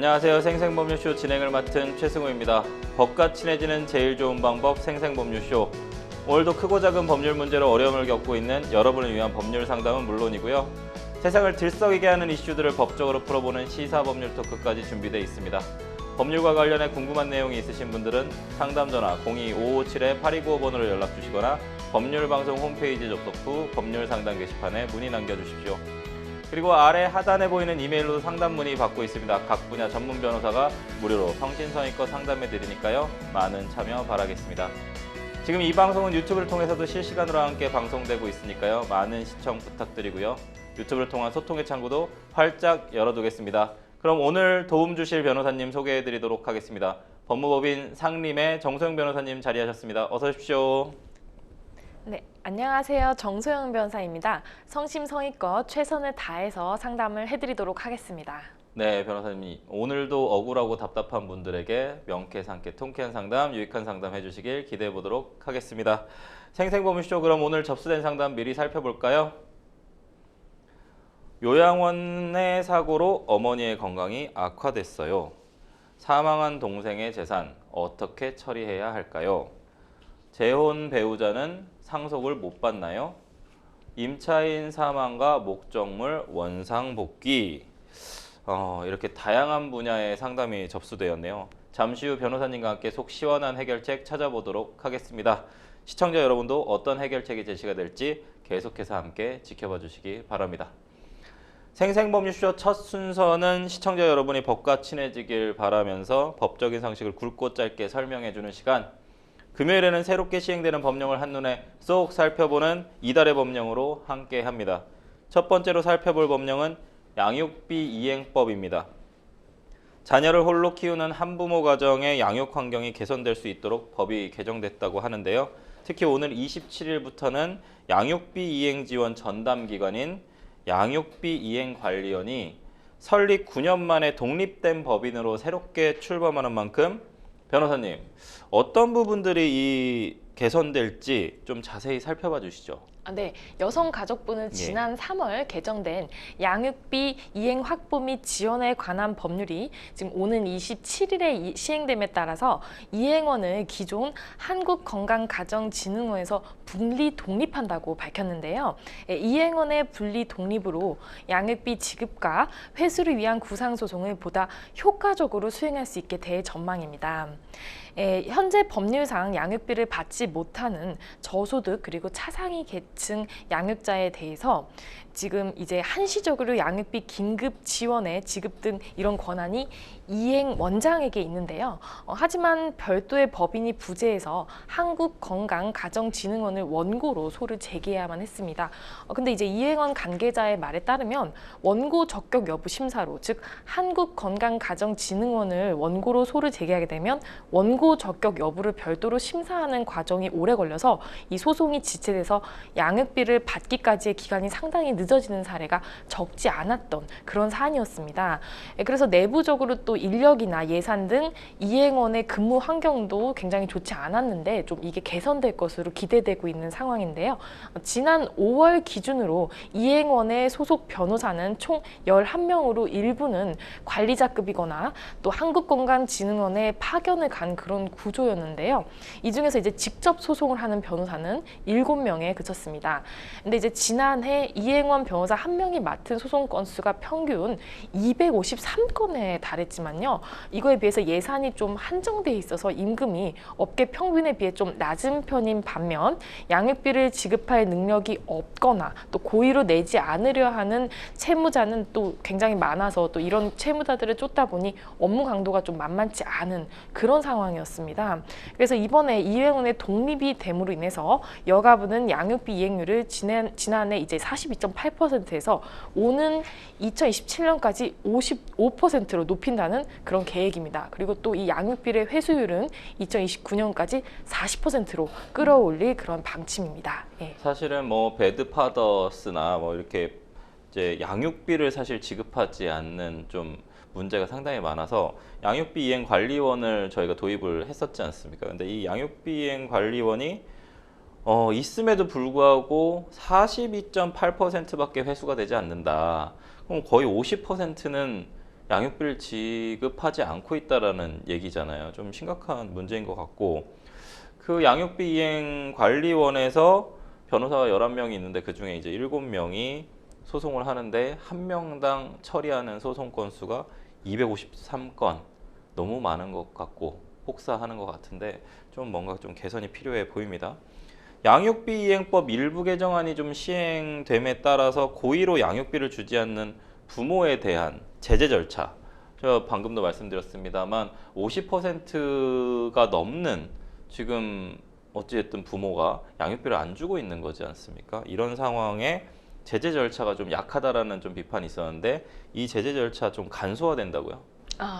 안녕하세요. 생생법률쇼 진행을 맡은 최승우입니다. 법과 친해지는 제일 좋은 방법 생생법률쇼. 오늘도 크고 작은 법률 문제로 어려움을 겪고 있는 여러분을 위한 법률 상담은 물론이고요. 세상을 들썩이게 하는 이슈들을 법적으로 풀어보는 시사법률 토크까지 준비되어 있습니다. 법률과 관련해 궁금한 내용이 있으신 분들은 상담 전화 02-557-8295번으로 연락 주시거나 법률방송 홈페이지 접속 후 법률 상담 게시판에 문의 남겨주십시오. 그리고 아래 하단에 보이는 이메일로도 상담 문의 받고 있습니다. 각 분야 전문 변호사가 무료로 성심성의껏 상담해 드리니까요. 많은 참여 바라겠습니다. 지금 이 방송은 유튜브를 통해서도 실시간으로 함께 방송되고 있으니까요. 많은 시청 부탁드리고요. 유튜브를 통한 소통의 창구도 활짝 열어두겠습니다. 그럼 오늘 도움 주실 변호사님 소개해 드리도록 하겠습니다. 법무법인 상림의 정소영 변호사님 자리하셨습니다. 어서 오십시오. 네, 안녕하세요. 정소영 변호사입니다. 성심성의껏 최선을 다해서 상담을 해드리도록 하겠습니다. 네, 변호사님. 오늘도 억울하고 답답한 분들에게 명쾌상쾌 통쾌한 상담, 유익한 상담 해주시길 기대해 보도록 하겠습니다. 생생법률쇼 그럼 오늘 접수된 상담 미리 살펴볼까요? 요양원의 사고로 어머니의 건강이 악화됐어요. 사망한 동생의 재산 어떻게 처리해야 할까요? 재혼 배우자는 상속을 못 받나요? 임차인 사망과 목적물 원상복귀. 이렇게 다양한 분야의 상담이 접수되었네요. 잠시 후 변호사님과 함께 속 시원한 해결책 찾아보도록 하겠습니다. 시청자 여러분도 어떤 해결책이 제시가 될지 계속해서 함께 지켜봐 주시기 바랍니다. 생생법률쇼 첫 순서는 시청자 여러분이 법과 친해지길 바라면서 법적인 상식을 굵고 짧게 설명해주는 시간, 금요일에는 새롭게 시행되는 법령을 한눈에 쏙 살펴보는 이달의 법령으로 함께합니다. 첫 번째로 살펴볼 법령은 양육비 이행법입니다. 자녀를 홀로 키우는 한부모 가정의 양육 환경이 개선될 수 있도록 법이 개정됐다고 하는데요. 특히 오늘 27일부터는 양육비 이행 지원 전담기관인 양육비 이행관리원이 설립 9년 만에 독립된 법인으로 새롭게 출범하는 만큼 변호사님, 어떤 부분들이 개선될지 좀 자세히 살펴봐 주시죠. 네, 여성가족부는 지난 3월 개정된 양육비 이행 확보 및 지원에 관한 법률이 지금 오는 27일에 시행됨에 따라서 이행원을 기존 한국건강가정진흥원에서 분리 독립한다고 밝혔는데요. 이행원의 분리 독립으로 양육비 지급과 회수를 위한 구상소송을 보다 효과적으로 수행할 수 있게 될 전망입니다. 현재 법률상 양육비를 받지 못하는 저소득 그리고 차상위 계층 양육자에 대해서 지금 이제 한시적으로 양육비 긴급 지원의 지급 등 이런 권한이 이행 원장에게 있는데요. 하지만 별도의 법인이 부재해서 한국건강가정진흥원을 원고로 소를 제기해야만 했습니다. 근데 이제 이행원 관계자의 말에 따르면 원고 적격 여부 심사로, 즉 한국건강가정진흥원을 원고로 소를 제기하게 되면 원고 적격 여부를 별도로 심사하는 과정이 오래 걸려서 이 소송이 지체돼서 양육비를 받기까지의 기간이 상당히 늦어지는 사례가 적지 않았던 그런 사안이었습니다. 그래서 내부적으로 또 인력이나 예산 등 이행원의 근무 환경도 굉장히 좋지 않았는데 좀 이게 개선될 것으로 기대되고 있는 상황인데요. 지난 5월 기준으로 이행원의 소속 변호사는 총 11명으로 일부는 관리자급이거나 또 한국건강진흥원에 파견을 간 그런 구조였는데요. 이 중에서 이제 직접 소송을 하는 변호사는 7명에 그쳤습니다. 근데 이제 지난해 이행원 변호사 1명이 맡은 소송 건수가 평균 253건에 달했지만요. 이거에 비해서 예산이 좀 한정돼 있어서 임금이 업계 평균에 비해 좀 낮은 편인 반면 양육비를 지급할 능력이 없거나 또 고의로 내지 않으려 하는 채무자는 또 굉장히 많아서 또 이런 채무자들을 쫓다 보니 업무 강도가 좀 만만치 않은 그런 상황이었습니다. 그래서 이번에 이행원의 독립이 됨으로 인해서 여가부는 양육비 이행률을 지난해 이제 42.8%에서 오는 2027년까지 55%로 높인다는 그런 계획입니다. 그리고 또 이 양육비의 회수율은 2029년까지 40%로 끌어올릴 그런 방침입니다. 사실은 뭐 배드파더스나 뭐 이렇게 이제 양육비를 사실 지급하지 않는 좀 문제가 상당히 많아서 양육비 이행 관리원을 저희가 도입을 했었지 않습니까? 근데 이 양육비 이행 관리원이 있음에도 불구하고 42.8%밖에 회수가 되지 않는다. 그럼 거의 50%는 양육비를 지급하지 않고 있다라는 얘기잖아요. 좀 심각한 문제인 것 같고 그 양육비 이행 관리원에서 변호사가 11명이 있는데 그중에 이제 7명이 소송을 하는데 한 명당 처리하는 소송 건수가 253건. 너무 많은 것 같고 혹사하는 것 같은데 좀 뭔가 좀 개선이 필요해 보입니다. 양육비 이행법 일부 개정안이 좀 시행됨에 따라서 고의로 양육비를 주지 않는 부모에 대한 제재 절차, 제가 방금도 말씀드렸습니다만 50%가 넘는 지금 어찌됐든 부모가 양육비를 안 주고 있는 거지 않습니까? 이런 상황에 제재 절차가 좀 약하다라는 좀 비판이 있었는데 이 제재 절차 좀 간소화된다고요?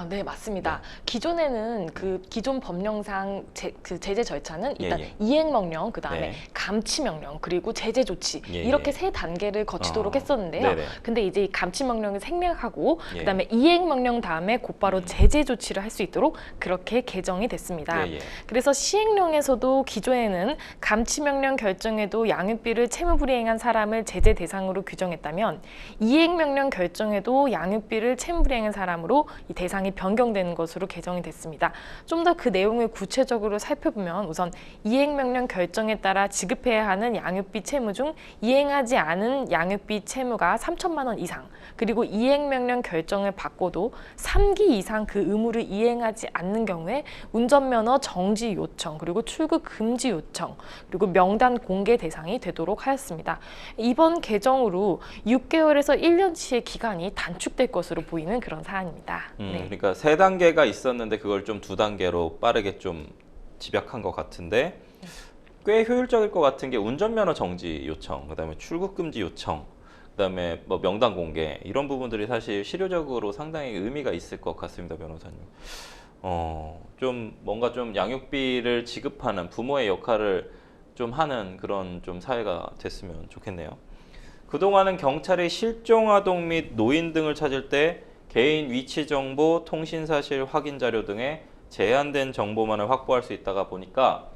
네, 맞습니다. 기존에는 그 기존 법령상 그 제재 절차는 일단 예. 이행명령, 그 다음에 네. 감치명령, 그리고 제재 조치 예, 이렇게 예. 세 단계를 거치도록 어, 했었는데요. 네네. 근데 이제 이 감치명령을 생략하고 예. 그 다음에 이행명령 다음에 곧바로 제재 조치를 할 수 있도록 그렇게 개정이 됐습니다. 예. 그래서 시행령에서도 기존에는 감치명령 결정에도 양육비를 채무불이행한 사람을 제재 대상으로 규정했다면 이행명령 결정에도 양육비를 채무불이행한 사람으로 이 대상이 변경되는 것으로 개정이 됐습니다. 좀 더 그 내용을 구체적으로 살펴보면 우선 이행명령 결정에 따라 지급해야 하는 양육비 채무 중 이행하지 않은 양육비 채무가 3천만 원 이상, 그리고 이행명령 결정을 받고도 3기 이상 그 의무를 이행하지 않는 경우에 운전면허 정지 요청, 그리고 출국 금지 요청, 그리고 명단 공개 대상이 되도록 하였습니다. 이번 개정으로 6개월에서 1년치의 기간이 단축될 것으로 보이는 그런 사안입니다. 네. 그러니까 세 단계가 있었는데 그걸 좀 두 단계로 빠르게 좀 집약한 것 같은데 꽤 효율적일 것 같은 게 운전면허 정지 요청, 그다음에 출국 금지 요청, 그다음에 뭐 명단 공개 이런 부분들이 사실 실효적으로 상당히 의미가 있을 것 같습니다, 변호사님. 좀 뭔가 좀 양육비를 지급하는 부모의 역할을 좀 하는 그런 좀 사회가 됐으면 좋겠네요. 그동안은 경찰이 실종 아동 및 노인 등을 찾을 때 개인 위치 정보, 통신 사실 확인 자료 등의 제한된 정보만을 확보할 수 있다가 보니까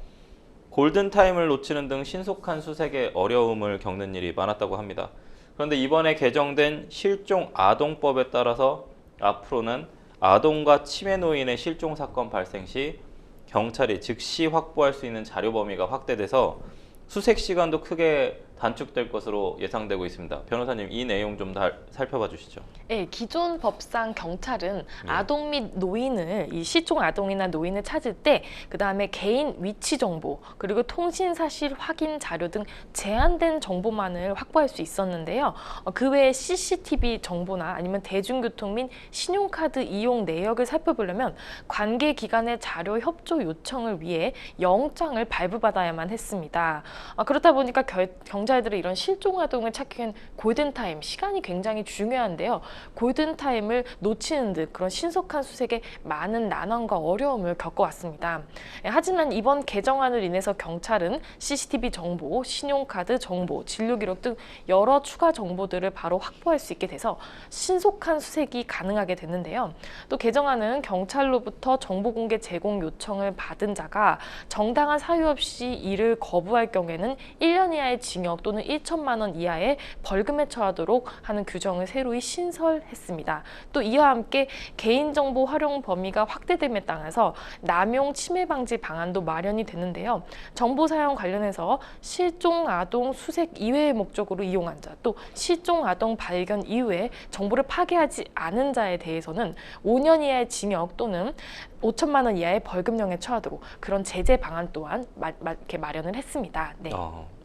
골든타임을 놓치는 등 신속한 수색에 어려움을 겪는 일이 많았다고 합니다. 그런데 이번에 개정된 실종 아동법에 따라서 앞으로는 아동과 치매 노인의 실종 사건 발생 시 경찰이 즉시 확보할 수 있는 자료 범위가 확대돼서 수색 시간도 크게 단축될 것으로 예상되고 있습니다. 변호사님, 이 내용 좀 더 살펴봐 주시죠. 네, 기존 법상 경찰은 예. 아동 및 노인을 이 실종 아동이나 노인을 찾을 때 그다음에 개인 위치 정보, 그리고 통신 사실 확인 자료 등 제한된 정보만을 확보할 수 있었는데요. 그 외에 CCTV 정보나 아니면 대중교통 및 신용카드 이용 내역을 살펴보려면 관계 기관의 자료 협조 요청을 위해 영장을 발부받아야만 했습니다. 그렇다 보니까 경찰들은 이런 실종 아동을 찾기엔 골든타임, 시간이 굉장히 중요한데요. 골든타임을 놓치는 듯 그런 신속한 수색에 많은 난항과 어려움을 겪어왔습니다. 하지만 이번 개정안을 인해서 경찰은 CCTV 정보, 신용카드 정보, 진료기록 등 여러 추가 정보들을 바로 확보할 수 있게 돼서 신속한 수색이 가능하게 됐는데요. 또 개정안은 경찰로부터 정보 공개 제공 요청을 받은 자가 정당한 사유 없이 이를 거부할 경우에는 1년 이하의 징역 또는 1천만 원 이하의 벌금에 처하도록 하는 규정을 새로이 신설했습니다. 또 이와 함께 개인정보 활용 범위가 확대됨에 따라서 남용 침해 방지 방안도 마련이 되는데요. 정보 사용 관련해서 실종 아동 수색 이외의 목적으로 이용한 자, 또 실종 아동 발견 이후에 정보를 파괴하지 않은 자에 대해서는 5년 이하의 징역 또는 5천만 원 이하의 벌금형에 처하도록 그런 제재 방안 또한 이렇게 마련을 했습니다. 네.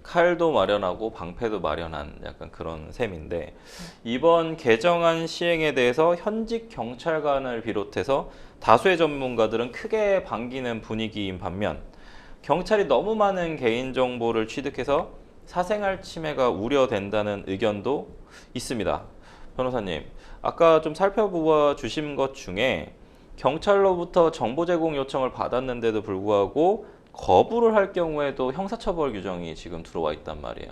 칼도 마련하고 방패도 마련한 약간 그런 셈인데 이번 개정안 시행에 대해서 현직 경찰관을 비롯해서 다수의 전문가들은 크게 반기는 분위기인 반면 경찰이 너무 많은 개인정보를 취득해서 사생활 침해가 우려된다는 의견도 있습니다. 변호사님, 아까 좀 살펴보아 주신 것 중에 경찰로부터 정보 제공 요청을 받았는데도 불구하고 거부를 할 경우에도 형사처벌 규정이 지금 들어와 있단 말이에요.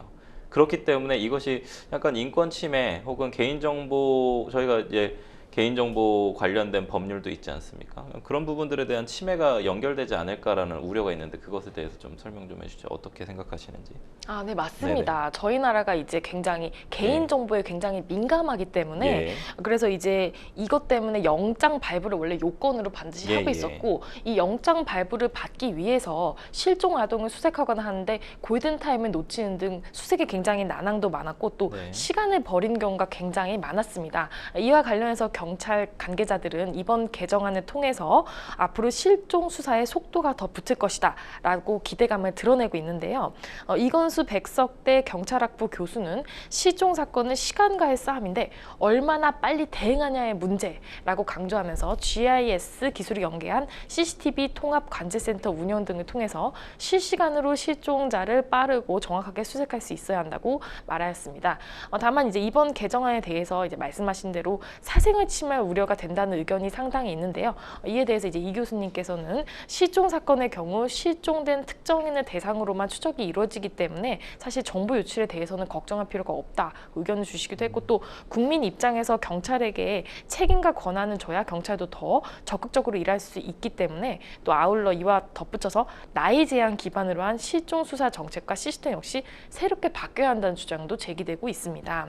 그렇기 때문에 이것이 약간 인권 침해 혹은 개인정보 저희가 이제 개인정보 관련된 법률도 있지 않습니까? 그런 부분들에 대한 침해가 연결되지 않을까라는 우려가 있는데 그것에 대해서 좀 설명 좀 해주죠. 어떻게 생각하시는지. 아, 네, 맞습니다. 저희 나라가 이제 굉장히 개인 정보에 굉장히 민감하기 때문에 예. 그래서 이제 이것 때문에 영장 발부를 원래 요건으로 반드시 예, 하고 예. 있었고 이 영장 발부를 받기 위해서 실종 아동을 수색하거나 하는데 골든타임을 놓치는 등 수색이 굉장히 난항도 많았고 또 네. 시간을 버린 경우가 굉장히 많았습니다. 이와 관련해서 경찰 관계자들은 이번 개정안을 통해서 앞으로 실종 수사의 속도가 더 붙을 것이다 라고 기대감을 드러내고 있는데요. 이건수 백석대 경찰학부 교수는 실종 사건은 시간과의 싸움인데 얼마나 빨리 대응하냐의 문제라고 강조하면서 GIS 기술을 연계한 CCTV 통합 관제센터 운영 등을 통해서 실시간으로 실종자를 빠르고 정확하게 수색할 수 있어야 한다고 말하였습니다. 다만 이제 이번 개정안에 대해서 이제 말씀하신 대로 사생활 침해 우려가 된다는 의견이 상당히 있는데요. 이에 대해서 이제 이 교수님께서는 실종 사건의 경우 실종된 특정인을 대상으로만 추적이 이루어지기 때문에 사실 정보 유출에 대해서는 걱정할 필요가 없다 의견을 주시기도 했고 또 국민 입장에서 경찰에게 책임과 권한을 줘야 경찰도 더 적극적으로 일할 수 있기 때문에 또 아울러 이와 덧붙여서 나이 제한 기반으로 한 실종 수사 정책과 시스템 역시 새롭게 바뀌어야 한다는 주장도 제기되고 있습니다.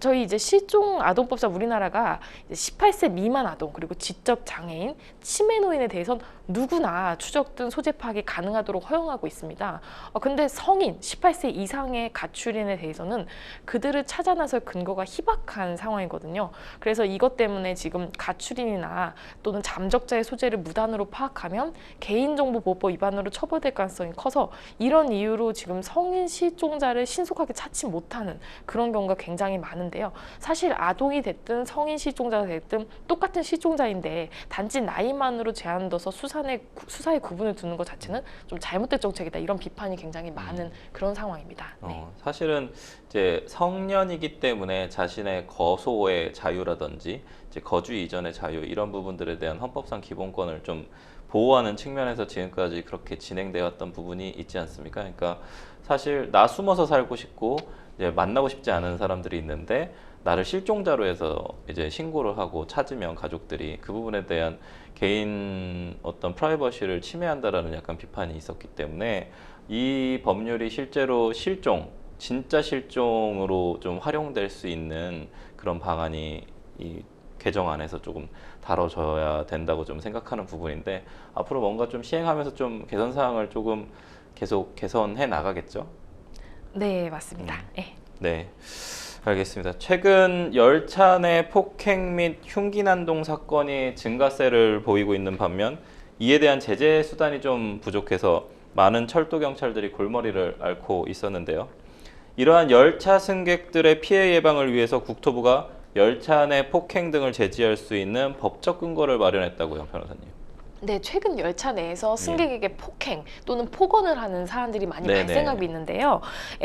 저희 이제 실종 아동법상 우리나라가 18세 미만 아동 그리고 지적 장애인, 치매 노인에 대해선 누구나 추적 등 소재 파악이 가능하도록 허용하고 있습니다. 근데 성인 18세 이상의 가출인에 대해서는 그들을 찾아 나설 근거가 희박한 상황이거든요. 그래서 이것 때문에 지금 가출인이나 또는 잠적자의 소재를 무단으로 파악하면 개인정보보호법 위반으로 처벌될 가능성이 커서 이런 이유로 지금 성인 실종자를 신속하게 찾지 못하는 그런 경우가 굉장히 많은데요. 사실 아동이 됐든 성인 실종자가 됐든 똑같은 실종자인데 단지 나이만으로 제한둬서 수사의 구분을 두는 것 자체는 좀 잘못된 정책이다. 이런 비판이 굉장히 많은 그런 상황입니다. 네. 사실은 이제 성년이기 때문에 자신의 거소의 자유라든지 이제 거주 이전의 자유 이런 부분들에 대한 헌법상 기본권을 좀 보호하는 측면에서 지금까지 그렇게 진행되었던 부분이 있지 않습니까? 그러니까 사실 나 숨어서 살고 싶고 이제 만나고 싶지 않은 사람들이 있는데 나를 실종자로 해서 이제 신고를 하고 찾으면 가족들이 그 부분에 대한 개인 어떤 프라이버시를 침해한다라는 약간 비판이 있었기 때문에 이 법률이 실제로 진짜 실종으로 좀 활용될 수 있는 그런 방안이 이 개정안에서 조금 다뤄져야 된다고 좀 생각하는 부분인데 앞으로 뭔가 좀 시행하면서 좀 개선 사항을 조금 계속 개선해 나가겠죠? 네, 맞습니다. 네. 네. 알겠습니다. 최근 열차 내 폭행 및 흉기 난동 사건이 증가세를 보이고 있는 반면 이에 대한 제재 수단이 좀 부족해서 많은 철도 경찰들이 골머리를 앓고 있었는데요. 이러한 열차 승객들의 피해 예방을 위해서 국토부가 열차 내 폭행 등을 제지할 수 있는 법적 근거를 마련했다고요, 변호사님. 네, 최근 열차 내에서 승객에게 폭행 또는 폭언을 하는 사안들이 많이 네네. 발생하고 있는데요.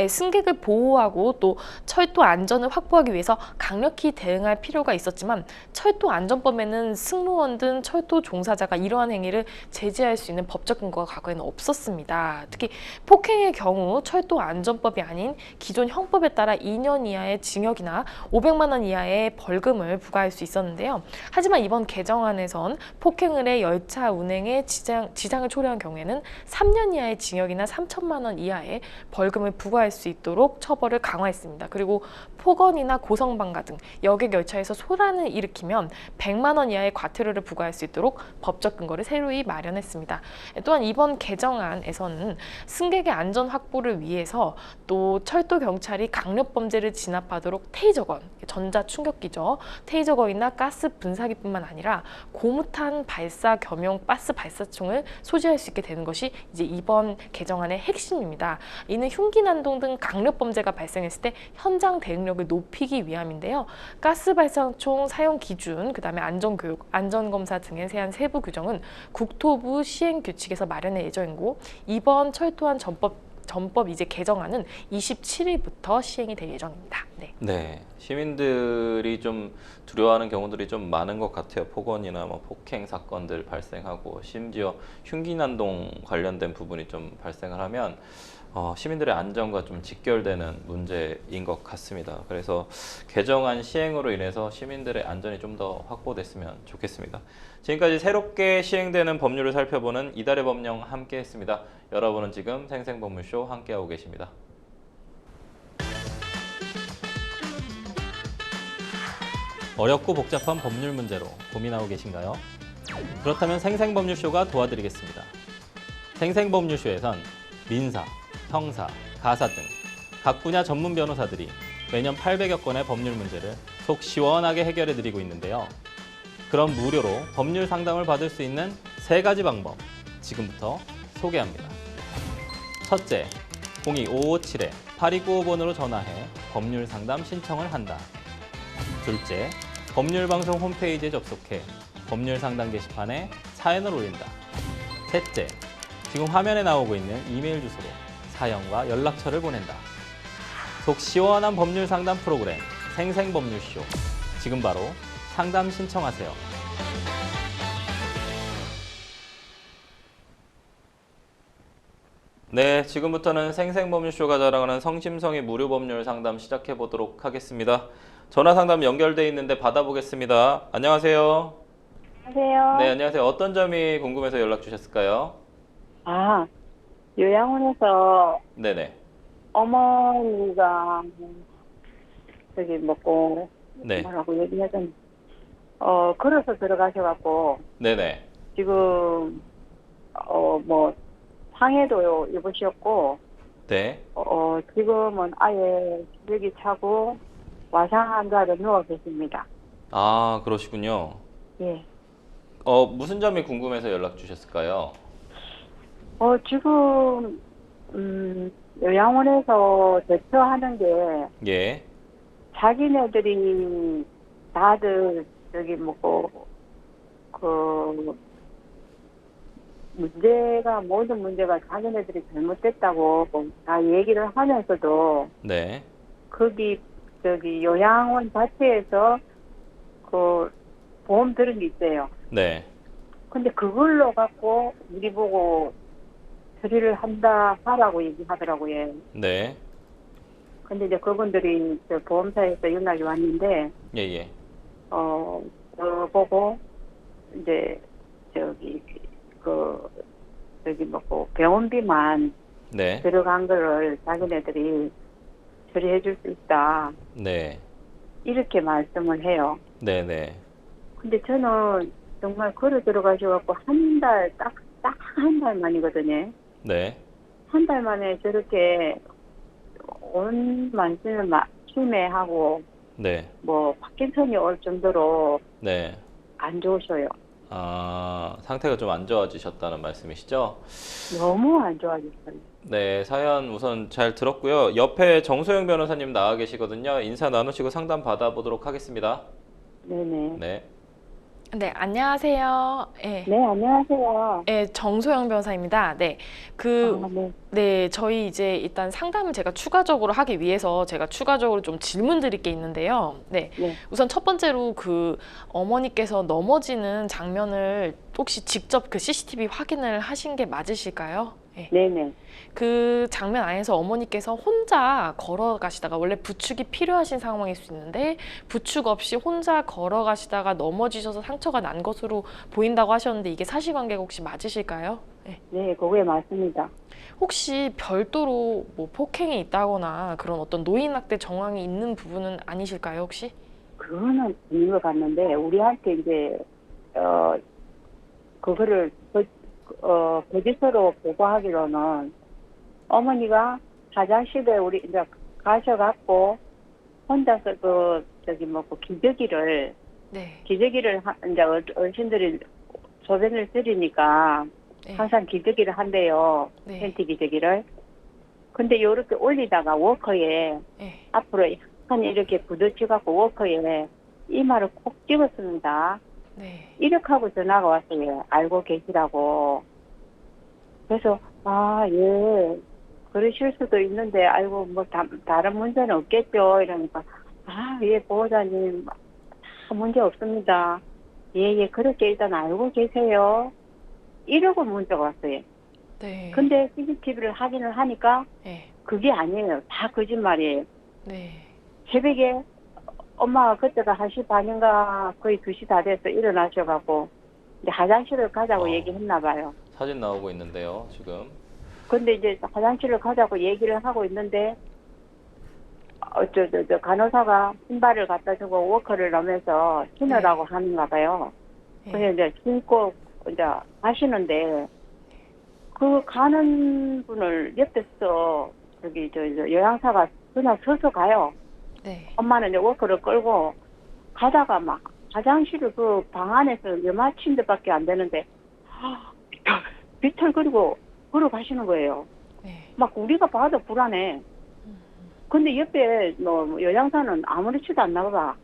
승객을 보호하고 또 철도 안전을 확보하기 위해서 강력히 대응할 필요가 있었지만 철도 안전법에는 승무원 등 철도 종사자가 이러한 행위를 제재할 수 있는 법적 근거가 과거에는 없었습니다. 특히 폭행의 경우 철도 안전법이 아닌 기존 형법에 따라 2년 이하의 징역이나 500만 원 이하의 벌금을 부과할 수 있었는데요. 하지만 이번 개정안에선 폭행을 해 열차 운행에 지장을 초래한 경우에는 3년 이하의 징역이나 3천만 원 이하의 벌금을 부과할 수 있도록 처벌을 강화했습니다. 그리고 폭언이나 고성방가 등 여객 열차에서 소란을 일으키면 100만 원 이하의 과태료를 부과할 수 있도록 법적 근거를 새로이 마련했습니다. 또한 이번 개정안에서는 승객의 안전 확보를 위해서 또 철도 경찰이 강력 범죄를 진압하도록 테이저건, 전자 충격기죠. 테이저건이나 가스 분사기뿐만 아니라 고무탄 발사 겸용 가스 발사총을 소지할 수 있게 되는 것이 이제 이번 개정안의 핵심입니다. 이는 흉기 난동 등 강력 범죄가 발생했을 때 현장 대응력을 높이기 위함인데요. 가스 발사총 사용 기준, 그다음에 안전교육, 안전검사 등에 대한 세부 규정은 국토부 시행 규칙에서 마련할 예정이고 이번 철도안 전법 이제 개정안은 27일부터 시행이 될 예정입니다. 네. 네, 시민들이 좀 두려워하는 경우들이 좀 많은 것 같아요. 폭언이나 뭐 폭행 사건들 발생하고 심지어 흉기 난동 관련된 부분이 좀 발생을 하면 시민들의 안전과 좀 직결되는 문제인 것 같습니다. 그래서 개정안 시행으로 인해서 시민들의 안전이 좀 더 확보됐으면 좋겠습니다. 지금까지 새롭게 시행되는 법률을 살펴보는 이달의 법령 함께 했습니다. 여러분은 지금 생생법률쇼 함께하고 계십니다. 어렵고 복잡한 법률 문제로 고민하고 계신가요? 그렇다면 생생법률쇼가 도와드리겠습니다. 생생법률쇼에선 민사, 형사, 가사 등 각 분야 전문 변호사들이 매년 800여 건의 법률 문제를 속 시원하게 해결해 드리고 있는데요. 그럼 무료로 법률 상담을 받을 수 있는 3가지 방법 지금부터 소개합니다. 첫째, 02-557-8295번으로 전화해 법률 상담 신청을 한다. 둘째, 법률방송 홈페이지에 접속해 법률 상담 게시판에 사연을 올린다. 셋째, 지금 화면에 나오고 있는 이메일 주소로 사연과 연락처를 보낸다. 속 시원한 법률 상담 프로그램 생생법률쇼. 지금 바로 상담 신청하세요. 네, 지금부터는 생생법률쇼가 자랑하는 성심성의 무료 법률 상담 시작해 보도록 하겠습니다. 전화 상담 연결돼 있는데 받아보겠습니다. 안녕하세요. 안녕하세요. 네, 안녕하세요. 어떤 점이 궁금해서 연락 주셨을까요? 요양원에서 네네. 어머니가 저기 뭐고 네. 뭐라고 얘기해야 되나? 걸어서 들어가셔갖고 네네. 지금 뭐 상해도 입으셨고 네. 지금은 아예 기력이 차고 와상 환자로 누워 계십니다. 아, 그러시군요. 예. 무슨 점이 궁금해서 연락 주셨을까요? 지금 요양원에서 대처하는 게 예. 자기네들이 다들 저기 뭐고 모든 문제가 자기네들이 잘못됐다고 다 얘기를 하면서도 네. 거기 저기 요양원 자체에서 그 보험 들은 게 있어요. 네. 근데 그걸로 갖고 우리 보고 처리를 하라고 얘기하더라고요. 네. 근데 이제 그분들이 저 보험사에서 연락이 왔는데, 예예. 보고, 이제, 뭐고, 병원비만 네. 들어간 거를 자기네들이 처리해 줄 수 있다. 네. 이렇게 말씀을 해요. 네네. 근데 저는 정말 걸어 들어가셔갖고 딱 한 달 만이거든요. 네. 한 달 만에 저렇게 온 만신을 치매하고, 네. 뭐, 파킨슨이 올 정도로 네. 안 좋으셔요. 상태가 좀 안 좋아지셨다는 말씀이시죠? 너무 안 좋아졌어요. 네, 사연 우선 잘 들었고요. 옆에 정소영 변호사님 나와 계시거든요. 인사 나누시고 상담 받아보도록 하겠습니다. 네네. 네. 네, 안녕하세요. 예. 네, 안녕하세요. 예, 정소영 변호사입니다. 네. 네. 네, 저희 이제 일단 상담을 제가 추가적으로 하기 위해서 제가 추가적으로 좀 질문 드릴 게 있는데요. 네. 네. 우선 첫 번째로 어머니께서 넘어지는 장면을 혹시 직접 CCTV 확인을 하신 게 맞으실까요? 네. 네네. 그 장면 안에서 어머니께서 혼자 걸어가시다가 원래 부축이 필요하신 상황일 수 있는데 부축 없이 혼자 걸어가시다가 넘어지셔서 상처가 난 것으로 보인다고 하셨는데 이게 사실관계가 혹시 맞으실까요? 네. 네, 그게 맞습니다. 혹시 별도로 뭐 폭행이 있다거나 그런 어떤 노인학대 정황이 있는 부분은 아니실까요, 혹시? 그거는 아닌 것 같는데, 우리한테 이제, 그거를, 거짓으로 보고하기로는, 어머니가 화장실에 우리 이제 가셔갖고, 혼자서 기저귀를 네. 이제 어르신들이 소변을 들이니까, 네. 항상 기저귀를 한대요. 네. 팬티 기저귀를. 근데 요렇게 올리다가 워커에 네. 앞으로 약간 이렇게 부딪혀갖고 워커에 이마를 콕 집었습니다. 네. 이렇게 하고 전화가 왔어요. 알고 계시라고. 그래서 예. 그러실 수도 있는데 아이고 뭐 다른 문제는 없겠죠. 이러니까 예, 보호자님 다 문제 없습니다. 예, 그렇게 일단 알고 계세요. 이러고 문자가 왔어요. 네. 근데 CCTV를 확인을 하니까 네. 그게 아니에요. 다 거짓말이에요. 네. 새벽에 엄마가 그때가 1시 반인가 거의 2시 다 돼서 일어나셔갖고 이제 화장실을 가자고 얘기했나 봐요. 사진 나오고 있는데요, 지금. 근데 이제 화장실을 가자고 얘기를 하고 있는데 간호사가 신발을 갖다 주고 워커를 넣으면서 신으라고 하는가 봐요. 그래서 이제 신고 이제 가시는데 그 가는 분을 옆에서 저기 저 요양사가 그냥 서서 가요. 네. 엄마는 이제 워커를 끌고 가다가 막 화장실을 그 방 안에서 여마친 데밖에 안 되는데 비틀거리고 걸어가시는 거예요. 네. 막 우리가 봐도 불안해. 근데 옆에 뭐 요양사는 아무렇지도 않나 봐.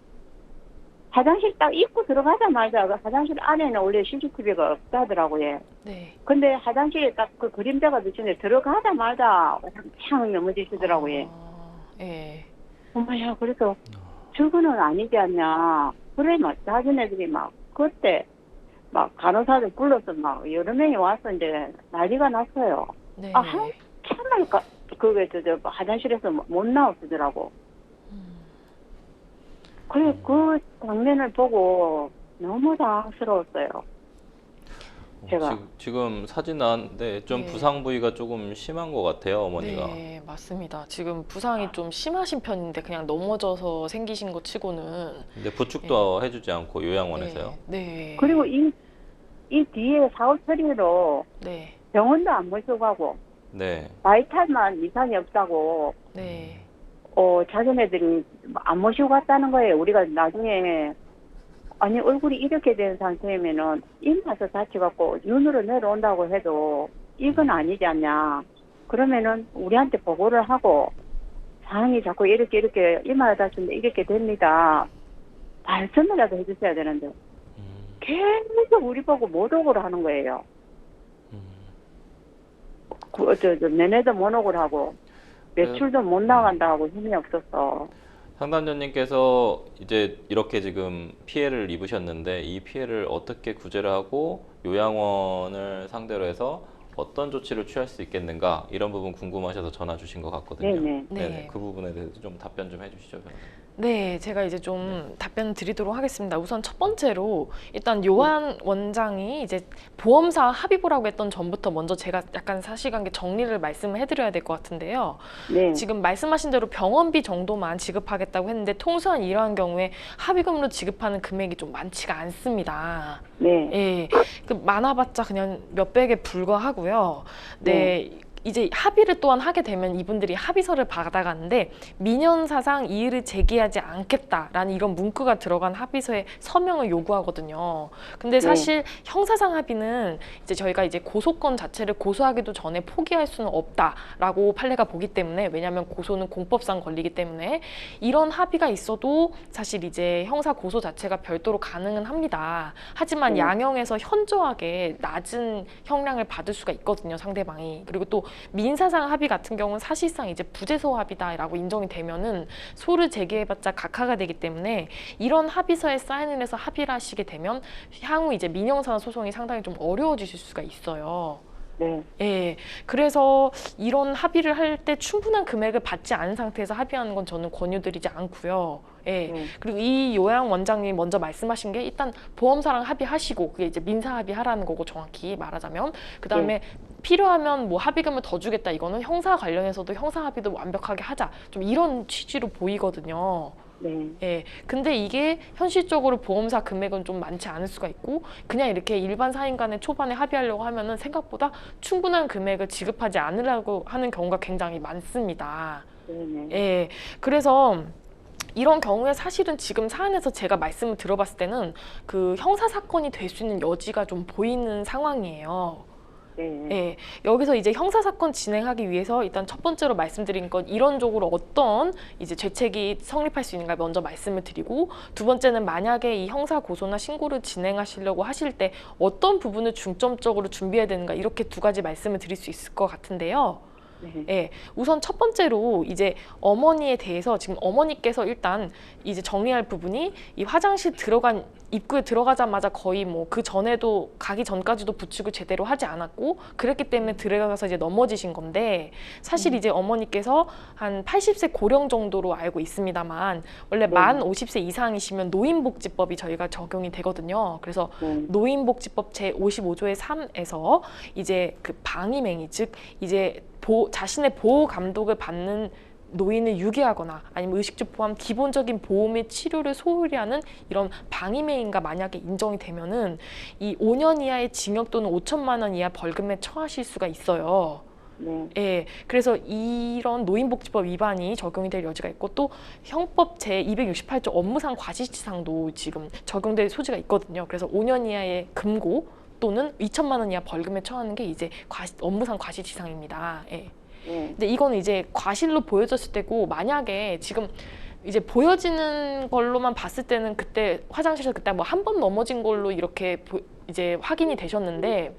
화장실 딱 입고 들어가자마자 그 화장실 안에는 원래 CCTV가 없다더라고요. 네. 근데 화장실에 딱 그 그림자가 비치는데 들어가자마자 창 넘어지시더라고요. 네. 엄마야, 그래서 저거는 아니지 않냐. 그래, 막 자기네들이 막 그때 막 간호사들 불러서 막 여러 명이 와서 이제 난리가 났어요. 네. 한참을 그게 저 화장실에서 못 나오시더라고. 그래, 그 장면을 보고 너무 당황스러웠어요. 제가. 지금 사진 나왔는데 좀 네. 부상 부위가 조금 심한 것 같아요, 어머니가. 네, 맞습니다. 지금 부상이 좀 심하신 편인데 그냥 넘어져서 생기신 것 치고는 근데 부축도 해주지 않고 요양원에서요. 네. 그리고 이 뒤에 사후 처리로 네. 병원도 안 모시고 가고 네. 바이탈만 이상이 없다고 네. 자기네들이 안 모시고 갔다는 거예요. 우리가 나중에 아니 얼굴이 이렇게 된 상태면은 입 나서 다쳐갖고 눈으로 내려온다고 해도 이건 아니지 않냐. 그러면은 우리한테 보고를 하고 상황이 자꾸 이렇게 이마에 다쳤는데 이렇게 됩니다. 말씀이라도 해주셔야 되는데 계속 우리 보고 모독을 하는 거예요. 내내도 모독을 하고 매출도 못 나간다고 힘이 없어서. 상담자님께서 이제 이렇게 지금 피해를 입으셨는데 이 피해를 어떻게 구제를 하고 요양원을 상대로 해서 어떤 조치를 취할 수 있겠는가 이런 부분 궁금하셔서 전화 주신 것 같거든요. 네네. 네. 그 부분에 대해서 좀 답변 좀 해주시죠. 네, 제가 이제 좀 답변 드리도록 하겠습니다. 우선 첫 번째로 일단 요한 원장이 이제 보험사 합의보라고 했던 전부터 먼저 제가 약간 사실관계 정리를 말씀을 해드려야 될 것 같은데요. 네. 지금 말씀하신 대로 병원비 정도만 지급하겠다고 했는데 통상 이러한 경우에 합의금으로 지급하는 금액이 좀 많지가 않습니다. 네. 예, 그 많아봤자 그냥 몇백에 불과하고요. 네. 이제 합의를 또한 하게 되면 이분들이 합의서를 받아가는데 민연사상 이의를 제기하지 않겠다라는 이런 문구가 들어간 합의서에 서명을 요구하거든요. 근데 사실 형사상 합의는 이제 저희가 이제 고소권 자체를 고소하기도 전에 포기할 수는 없다라고 판례가 보기 때문에, 왜냐하면 고소는 공법상 걸리기 때문에 이런 합의가 있어도 사실 이제 형사 고소 자체가 별도로 가능은 합니다. 하지만 양형에서 현저하게 낮은 형량을 받을 수가 있거든요, 상대방이. 그리고 또 민사상 합의 같은 경우는 사실상 이제 부재소 합의다라고 인정이 되면은 소를 제기해봤자 각하가 되기 때문에 이런 합의서에 사인을 해서 합의를 하시게 되면 향후 이제 민형사나 소송이 상당히 좀 어려워지실 수가 있어요. 네. 예, 그래서 이런 합의를 할 때 충분한 금액을 받지 않은 상태에서 합의하는 건 저는 권유드리지 않고요. 예, 그리고 이 요양 원장님이 먼저 말씀하신 게 일단 보험사랑 합의하시고, 그게 이제 민사 합의하라는 거고, 정확히 말하자면. 그 다음에 필요하면 뭐 합의금을 더 주겠다, 이거는 형사 관련해서도 형사 합의도 완벽하게 하자, 좀 이런 취지로 보이거든요. 네. 예, 근데 이게 현실적으로 보험사 금액은 좀 많지 않을 수가 있고, 그냥 이렇게 일반 사인 간에 초반에 합의하려고 하면은 생각보다 충분한 금액을 지급하지 않으려고 하는 경우가 굉장히 많습니다. 네. 예, 그래서 이런 경우에 사실은 지금 사안에서 제가 말씀을 들어봤을 때는 그 형사 사건이 될 수 있는 여지가 좀 보이는 상황이에요. 네. 예, 여기서 이제 형사사건 진행하기 위해서 일단 첫 번째로 말씀드린 건 이론적으로 어떤 이제 죄책이 성립할 수 있는가 먼저 말씀을 드리고, 두 번째는 만약에 이 형사 고소나 신고를 진행하시려고 하실 때 어떤 부분을 중점적으로 준비해야 되는가, 이렇게 두 가지 말씀을 드릴 수 있을 것 같은데요. 네. 예, 우선 첫 번째로 이제 어머니에 대해서 지금 어머니께서 일단 이제 정리할 부분이 이 화장실 들어간 입구에 들어가자마자 거의 뭐 그 전에도 가기 전까지도 부축을 제대로 하지 않았고 그랬기 때문에 들어가서 이제 넘어지신 건데 사실 이제 어머니께서 한 80세 고령 정도로 알고 있습니다만 원래 네. 만 50세 이상이시면 노인복지법이 저희가 적용이 되거든요. 그래서 노인복지법 제 55조의 3에서 이제 그 방임행위 즉 이제 자신의 보호 감독을 받는 노인을 유기하거나 아니면 의식주 포함 기본적인 보호 및 치료를 소홀히 하는 이런 방임행위가 만약에 인정이 되면은 이 5년 이하의 징역 또는 5천만 원 이하 벌금에 처하실 수가 있어요. 네. 예, 그래서 이런 노인복지법 위반이 적용이 될 여지가 있고 또 형법 제 268조 업무상 과실치상도 지금 적용될 소지가 있거든요. 그래서 5년 이하의 금고 또는 2천만 원 이하 벌금에 처하는 게 이제 업무상 과실치상입니다. 예. 네. 근데 이거는 이제 과실로 보여졌을 때고 만약에 지금 이제 보여지는 걸로만 봤을 때는 그때 화장실에서 그때 뭐 한 번 넘어진 걸로 이렇게 이제 확인이 되셨는데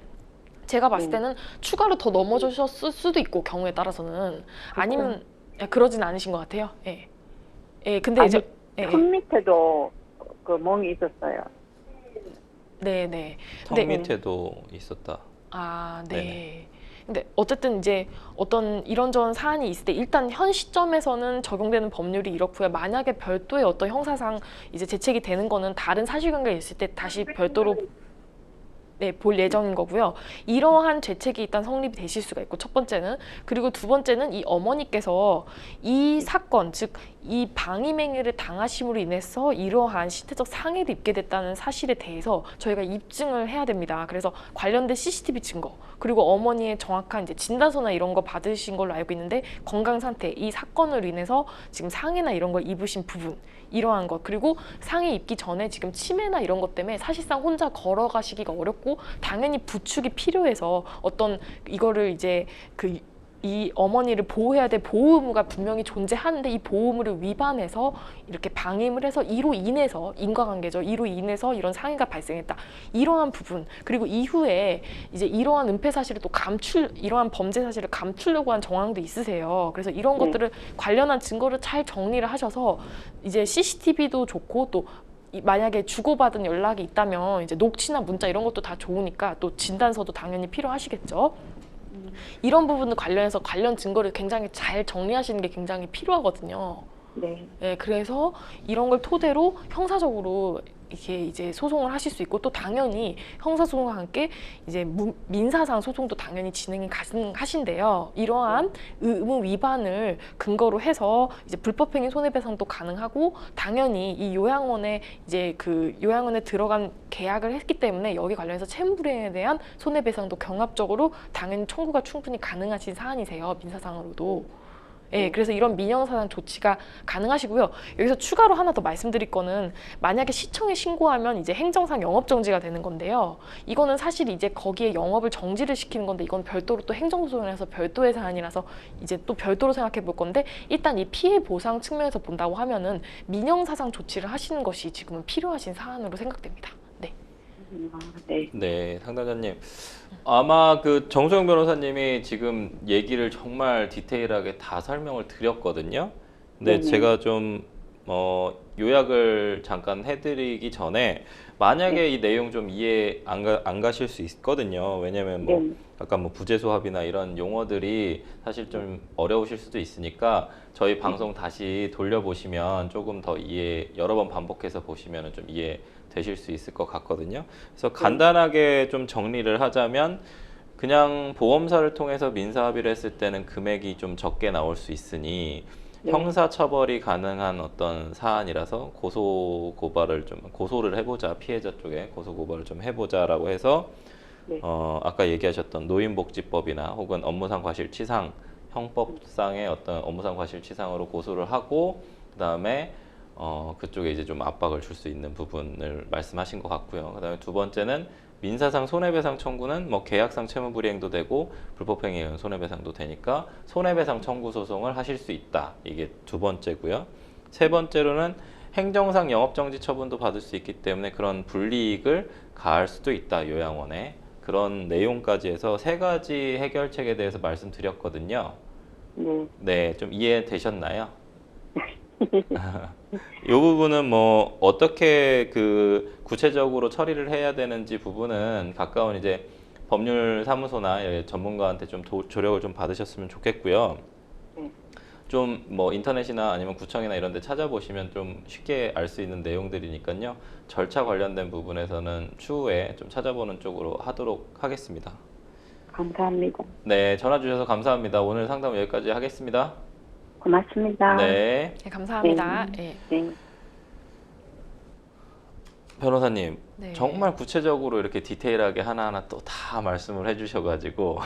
제가 봤을 때는 추가로 더 넘어지셨을 수도 있고 경우에 따라서는 아니면 그러진 않으신 것 같아요. 예. 예. 근데 아니, 이제 턱 밑에도 그 멍이 있었어요. 네, 네. 턱 밑에도 있었다. 아, 네. 네네. 근데 어쨌든 이제 어떤 이런저런 사안이 있을 때 일단 현 시점에서는 적용되는 법률이 이렇고요. 만약에 별도의 어떤 형사상 이제 재책이 되는 거는 다른 사실관계가 있을 때 다시 별도로 볼 예정인 거고요. 이러한 죄책이 일단 성립이 되실 수가 있고 첫 번째는 그리고 두 번째는 이 어머니께서 이 사건 즉 이 방임행위를 당하심으로 인해서 이러한 신체적 상해를 입게 됐다는 사실에 대해서 저희가 입증을 해야 됩니다. 그래서 관련된 CCTV 증거 그리고 어머니의 정확한 이제 진단서나 이런 거 받으신 걸로 알고 있는데 건강 상태 이 사건으로 인해서 지금 상해나 이런 걸 입으신 부분 이러한 것 그리고 상해 입기 전에 지금 치매나 이런 것 때문에 사실상 혼자 걸어가시기가 어렵고 당연히 부축이 필요해서 어떤 이거를 이제 이 어머니를 보호해야 될 보호 의무가 분명히 존재하는데 이 보호 의무를 위반해서 이렇게 방임을 해서 이로 인해서 인과관계죠. 이로 인해서 이런 상해가 발생했다. 이러한 부분 그리고 이후에 이제 이러한 은폐 사실을 또 이러한 범죄 사실을 감추려고 한 정황도 있으세요. 그래서 이런 것들을 관련한 증거를 잘 정리를 하셔서 이제 CCTV도 좋고 또 만약에 주고받은 연락이 있다면 이제 녹취나 문자 이런 것도 다 좋으니까 또 진단서도 당연히 필요하시겠죠. 이런 부분을 관련해서 관련 증거를 굉장히 잘 정리하시는 게 굉장히 필요하거든요. 네. 네, 그래서 이런 걸 토대로 형사적으로 이게 이제 소송을 하실 수 있고 또 당연히 형사소송과 함께 이제 민사상 소송도 당연히 진행이 가능하신데요. 이러한 의무 위반을 근거로 해서 이제 불법행위 손해배상도 가능하고 당연히 이 요양원에 이제 그 요양원에 들어간 계약을 했기 때문에 여기 관련해서 채무불이행에 대한 손해배상도 경합적으로 당연히 청구가 충분히 가능하신 사안이세요. 민사상으로도. 예, 그래서 이런 민형사상 조치가 가능하시고요. 여기서 추가로 하나 더 말씀드릴 거는 만약에 시청에 신고하면 이제 행정상 영업정지가 되는 건데요. 이거는 사실 이제 거기에 영업을 정지를 시키는 건데 이건 별도로 또 행정소송을 해서 별도의 사안이라서 이제 또 별도로 생각해 볼 건데 일단 이 피해 보상 측면에서 본다고 하면은 민형사상 조치를 하시는 것이 지금은 필요하신 사안으로 생각됩니다. 네. 네. 네, 상담자님. 아마 그 정소영 변호사님이 지금 얘기를 정말 디테일하게 다 설명을 드렸거든요. 근데 제가 좀 요약을 잠깐 해드리기 전에 만약에 이 내용 좀 이해 안 가실 수 있거든요. 왜냐면 뭐 약간 뭐 부재소합이나 이런 용어들이 사실 좀 어려우실 수도 있으니까 저희 방송 다시 돌려보시면 조금 더 여러 번 반복해서 보시면 좀 이해 되실 수 있을 것 같거든요. 그래서 간단하게 좀 정리를 하자면 그냥 보험사를 통해서 민사합의를 했을 때는 금액이 좀 적게 나올 수 있으니 형사처벌이 가능한 어떤 사안이라서 고소를 해보자, 피해자 쪽에 고소고발을 좀 해보자라고 해서 아까 얘기하셨던 노인복지법이나 혹은 업무상 과실치상 형법상의 어떤 업무상 과실치상으로 고소를 하고 그 다음에 그쪽에 이제 좀 압박을 줄 수 있는 부분을 말씀하신 것 같고요. 그다음에 두 번째는 민사상 손해배상 청구는 뭐 계약상 채무불이행도 되고 불법행위에 의한 손해배상도 되니까 손해배상 청구 소송을 하실 수 있다. 이게 두 번째고요. 세 번째로는 행정상 영업정지 처분도 받을 수 있기 때문에 그런 불이익을 가할 수도 있다. 요양원에. 그런 내용까지 해서 세 가지 해결책에 대해서 말씀드렸거든요. 네. 네, 좀 이해되셨나요? 이 부분은 뭐 어떻게 그 구체적으로 처리를 해야 되는지 부분은 가까운 이제 법률사무소나 전문가한테 좀 조력을 좀 받으셨으면 좋겠고요. 네. 좀 뭐 인터넷이나 아니면 구청이나 이런 데 찾아보시면 좀 쉽게 알 수 있는 내용들이니까요. 절차 관련된 부분에서는 추후에 좀 찾아보는 쪽으로 하도록 하겠습니다. 감사합니다. 네, 전화 주셔서 감사합니다. 오늘 상담 여기까지 하겠습니다. 고맙습니다. 네, 네, 감사합니다. 예. 네. 변호사님. 네. 정말 구체적으로 이렇게 디테일하게 하나하나 또 다 말씀을 해주셔가지고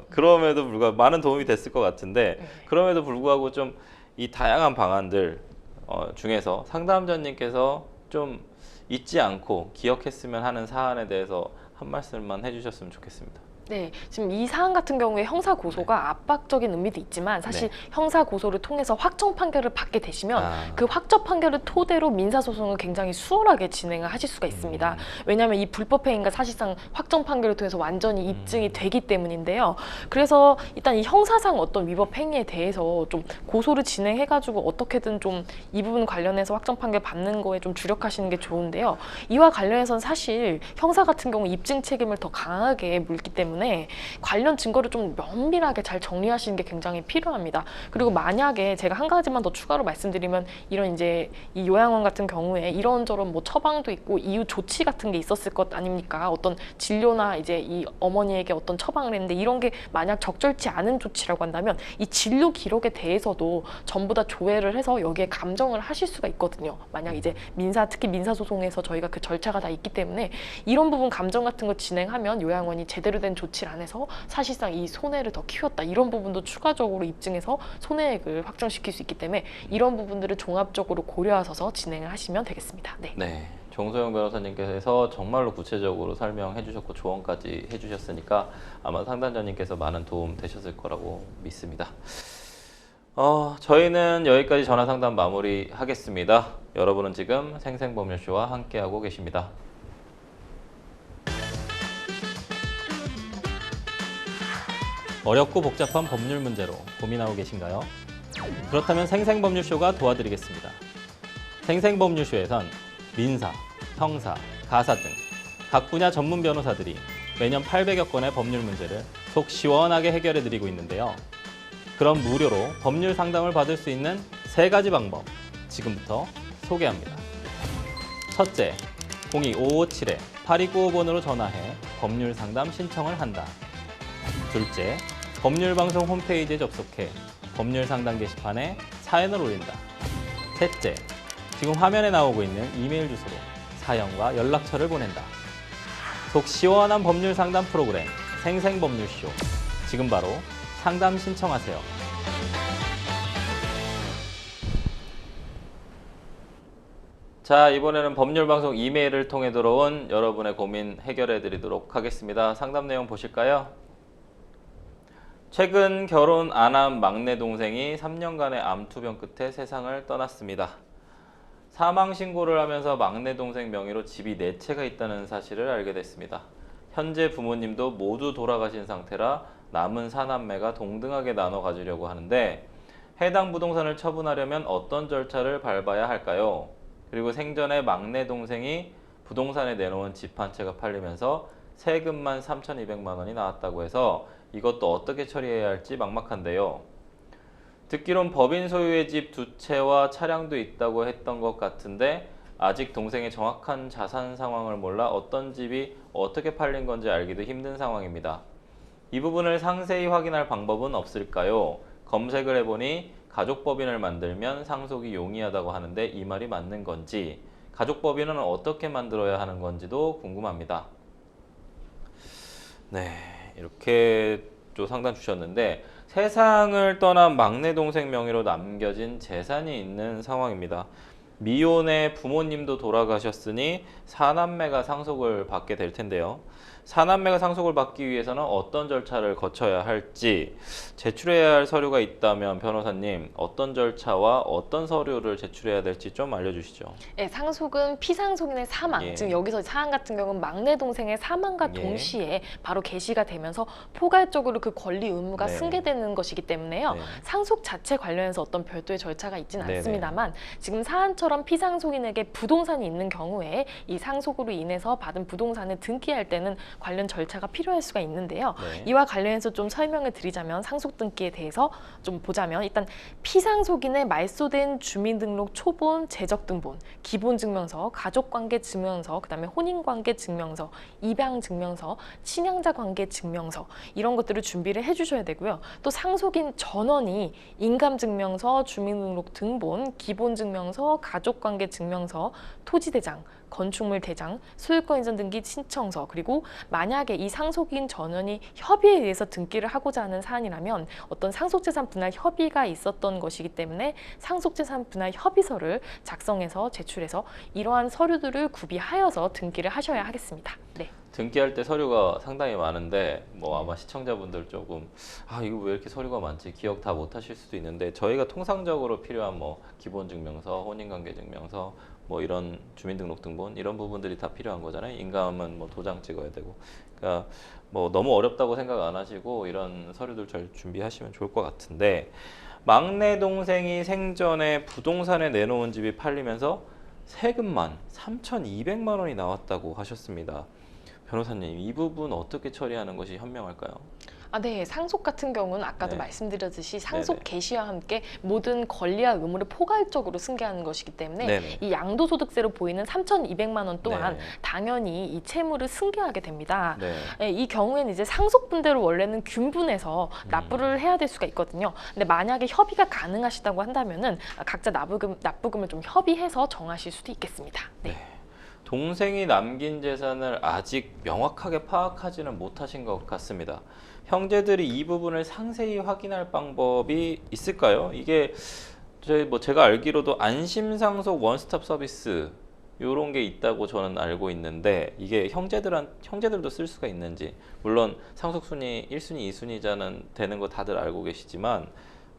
그럼에도 불구하고 많은 도움이 됐을 것 같은데 네. 그럼에도 불구하고 좀 이 다양한 방안들 중에서 상담자님께서 좀 잊지 않고 기억했으면 하는 사안에 대해서 한 말씀만 해주셨으면 좋겠습니다. 네, 지금 이 사안 같은 경우에 형사 고소가 압박적인 의미도 있지만 사실 네. 형사 고소를 통해서 확정 판결을 받게 되시면 아. 그 확정 판결을 토대로 민사 소송을 굉장히 수월하게 진행을 하실 수가 있습니다. 왜냐하면 이 불법 행위가 사실상 확정 판결을 통해서 완전히 입증이 되기 때문인데요. 그래서 일단 이 형사상 어떤 위법 행위에 대해서 좀 고소를 진행해가지고 어떻게든 좀 이 부분 관련해서 확정 판결 받는 거에 좀 주력하시는 게 좋은데요. 이와 관련해서는 사실 형사 같은 경우 입증 책임을 더 강하게 물기 때문에 관련 증거를 좀 면밀하게 잘 정리하시는 게 굉장히 필요합니다. 그리고 만약에 제가 한 가지만 더 추가로 말씀드리면 이런 이제 이 요양원 같은 경우에 이런저런 뭐 처방도 있고 이후 조치 같은 게 있었을 것 아닙니까? 어떤 진료나 이제 이 어머니에게 어떤 처방을 했는데 이런 게 만약 적절치 않은 조치라고 한다면 이 진료 기록에 대해서도 전부 다 조회를 해서 여기에 감정을 하실 수가 있거든요. 만약 이제 특히 민사 소송에서 저희가 그 절차가 다 있기 때문에 이런 부분 감정 같은 거 진행하면 요양원이 제대로 된 조치를 안 해서 사실상 이 손해를 더 키웠다. 이런 부분도 추가적으로 입증해서 손해액을 확정시킬 수 있기 때문에 이런 부분들을 종합적으로 고려하셔서 진행을 하시면 되겠습니다. 네. 네, 정소영 변호사님께서 정말로 구체적으로 설명해 주셨고 조언까지 해주셨으니까 아마 상담자님께서 많은 도움 되셨을 거라고 믿습니다. 저희는 여기까지 전화 상담 마무리하겠습니다. 여러분은 지금 생생법률쇼와 함께하고 계십니다. 어렵고 복잡한 법률 문제로 고민하고 계신가요? 그렇다면 생생법률쇼가 도와드리겠습니다. 생생법률쇼에선 민사, 형사, 가사 등 각 분야 전문 변호사들이 매년 800여 건의 법률 문제를 속 시원하게 해결해드리고 있는데요. 그럼 무료로 법률 상담을 받을 수 있는 3가지 방법 지금부터 소개합니다. 첫째, 02-557-8295번으로 전화해 법률 상담 신청을 한다. 둘째, 법률방송 홈페이지에 접속해 법률 상담 게시판에 사연을 올린다. 셋째, 지금 화면에 나오고 있는 이메일 주소로 사연과 연락처를 보낸다. 속 시원한 법률 상담 프로그램 생생법률쇼. 지금 바로 상담 신청하세요. 자, 이번에는 법률방송 이메일을 통해 들어온 여러분의 고민 해결해 드리도록 하겠습니다. 상담 내용 보실까요? 최근 결혼 안 한 막내 동생이 3년간의 암 투병 끝에 세상을 떠났습니다. 사망 신고를 하면서 막내 동생 명의로 집이 4채가 있다는 사실을 알게 됐습니다. 현재 부모님도 모두 돌아가신 상태라 남은 사남매가 동등하게 나눠 가지려고 하는데 해당 부동산을 처분하려면 어떤 절차를 밟아야 할까요? 그리고 생전에 막내 동생이 부동산에 내놓은 집 한 채가 팔리면서 세금만 3,200만 원이 나왔다고 해서 이것도 어떻게 처리해야 할지 막막한데요. 듣기론 법인 소유의 집 2채와 차량도 있다고 했던 것 같은데 아직 동생의 정확한 자산 상황을 몰라 어떤 집이 어떻게 팔린 건지 알기도 힘든 상황입니다. 이 부분을 상세히 확인할 방법은 없을까요? 검색을 해보니 가족법인을 만들면 상속이 용이하다고 하는데 이 말이 맞는 건지, 가족법인은 어떻게 만들어야 하는 건지도 궁금합니다. 네, 이렇게 또 상담 주셨는데 세상을 떠난 막내 동생 명의로 남겨진 재산이 있는 상황입니다. 미혼의 부모님도 돌아가셨으니 사남매가 상속을 받게 될 텐데요. 사남매가 상속을 받기 위해서는 어떤 절차를 거쳐야 할지, 제출해야 할 서류가 있다면 변호사님 어떤 절차와 어떤 서류를 제출해야 될지 좀 알려주시죠. 네, 상속은 피상속인의 사망, 예. 지금 여기서 사안 같은 경우는 막내 동생의 사망과 예. 동시에 바로 개시가 되면서 포괄적으로 그 권리 의무가 네. 승계되는 것이기 때문에요. 네. 상속 자체 관련해서 어떤 별도의 절차가 있지는 네네. 않습니다만 지금 사안처럼 피상속인에게 부동산이 있는 경우에 이 상속으로 인해서 받은 부동산을 등기할 때는 관련 절차가 필요할 수가 있는데요. 네. 이와 관련해서 좀 설명을 드리자면 상속 등기에 대해서 좀 보자면 일단 피상속인의 말소된 주민등록 초본, 재적등본, 기본증명서, 가족관계증명서, 그다음에 혼인관계증명서, 입양증명서, 친양자관계증명서 이런 것들을 준비를 해주셔야 되고요. 또 상속인 전원이 인감증명서, 주민등록 등본, 기본증명서, 가족관계증명서, 토지대장, 건축물 대장, 소유권 이전 등기 신청서, 그리고 만약에 이 상속인 전원이 협의에 의해서 등기를 하고자 하는 사안이라면 어떤 상속재산 분할 협의가 있었던 것이기 때문에 상속재산 분할 협의서를 작성해서 제출해서 이러한 서류들을 구비하여서 등기를 하셔야 하겠습니다. 네. 등기할 때 서류가 상당히 많은데 뭐 아마 시청자분들 조금 이거 왜 이렇게 서류가 많지 기억 다 못하실 수도 있는데 저희가 통상적으로 필요한 뭐 기본증명서, 혼인관계증명서 뭐 이런 주민등록등본 이런 부분들이 다 필요한 거잖아요. 인감은 뭐 도장 찍어야 되고 그러니까 뭐 너무 어렵다고 생각 안 하시고 이런 서류들 잘 준비하시면 좋을 것 같은데 막내 동생이 생전에 부동산에 내놓은 집이 팔리면서 세금만 3,200만 원이 나왔다고 하셨습니다. 변호사님, 이 부분 어떻게 처리하는 것이 현명할까요? 네. 상속 같은 경우는 아까도 네. 말씀드렸듯이 상속 네네. 개시와 함께 모든 권리와 의무를 포괄적으로 승계하는 것이기 때문에 네네. 이 양도소득세로 보이는 3,200만 원 또한 네. 당연히 이 채무를 승계하게 됩니다. 네. 이 경우에는 이제 상속분대로 원래는 균분해서 납부를 해야 될 수가 있거든요. 근데 만약에 협의가 가능하시다고 한다면은 각자 납부금을 좀 협의해서 정하실 수도 있겠습니다. 네. 네. 동생이 남긴 재산을 아직 명확하게 파악하지는 못하신 것 같습니다. 형제들이 이 부분을 상세히 확인할 방법이 있을까요? 이게 제가 알기로도 안심상속 원스톱 서비스 이런 게 있다고 저는 알고 있는데 이게 형제들도 쓸 수가 있는지 물론 상속순위 1순위, 2순위자는 되는 거 다들 알고 계시지만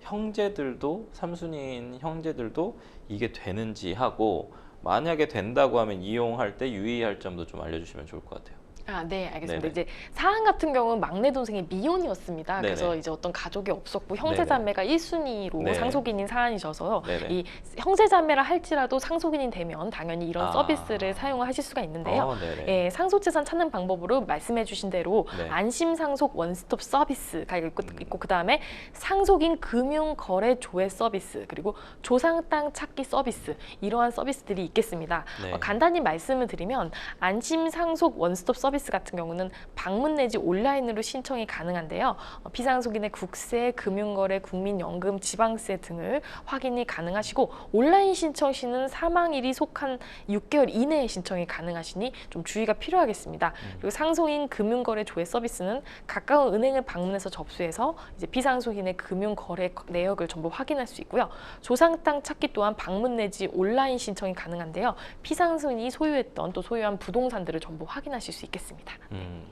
형제들도 3순위인 형제들도 이게 되는지 하고 만약에 된다고 하면 이용할 때 유의할 점도 좀 알려주시면 좋을 것 같아요. 네, 알겠습니다. 네네. 이제 사안 같은 경우는 막내 동생이 미혼이었습니다. 네네. 그래서 이제 어떤 가족이 없었고 형제 네네. 자매가 1순위로 네. 상속인인 사안이셔서 네네. 이 형제 자매라 할지라도 상속인이 되면 당연히 이런 서비스를 사용하실 수가 있는데요. 네네. 상속재산 찾는 방법으로 말씀해 주신 대로 네. 안심상속 원스톱 서비스가 있고 그다음에 상속인 금융거래조회 서비스 그리고 조상 땅 찾기 서비스 이러한 서비스들이 있겠습니다. 네. 간단히 말씀을 드리면 안심상속 원스톱 서비스 같은 경우는 방문 내지 온라인으로 신청이 가능한데요. 피상속인의 국세, 금융거래, 국민연금, 지방세 등을 확인이 가능하시고 온라인 신청 시는 사망일이 속한 6개월 이내에 신청이 가능하시니 좀 주의가 필요하겠습니다. 그리고 상속인 금융거래 조회 서비스는 가까운 은행을 방문해서 접수해서 이제 피상속인의 금융거래 내역을 전부 확인할 수 있고요. 조상 땅 찾기 또한 방문 내지 온라인 신청이 가능한데요. 피상속인이 소유했던 또 소유한 부동산들을 전부 확인하실 수 있겠습니다.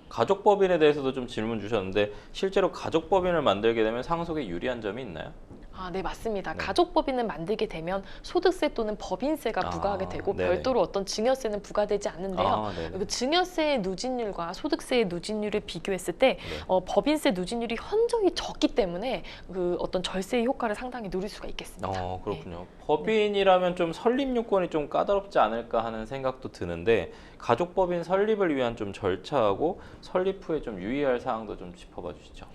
가족법인에 대해서도 좀 질문 주셨는데 실제로 가족법인을 만들게 되면 상속에 유리한 점이 있나요? 네, 맞습니다. 네. 가족법인을 만들게 되면 소득세 또는 법인세가 부과하게 되고 네네. 별도로 어떤 증여세는 부과되지 않는데요. 네네. 그 증여세의 누진율과 소득세의 누진율을 비교했을 때 네. 법인세 누진율이 현저히 적기 때문에 그 어떤 절세의 효과를 상당히 누릴 수가 있겠습니다. 그렇군요. 법인이라면 좀 설립 요건이 좀 까다롭지 않을까 하는 생각도 드는데 가족법인 설립을 위한 좀 절차하고 설립 후에 좀 유의할 사항도 좀 짚어봐 주시죠.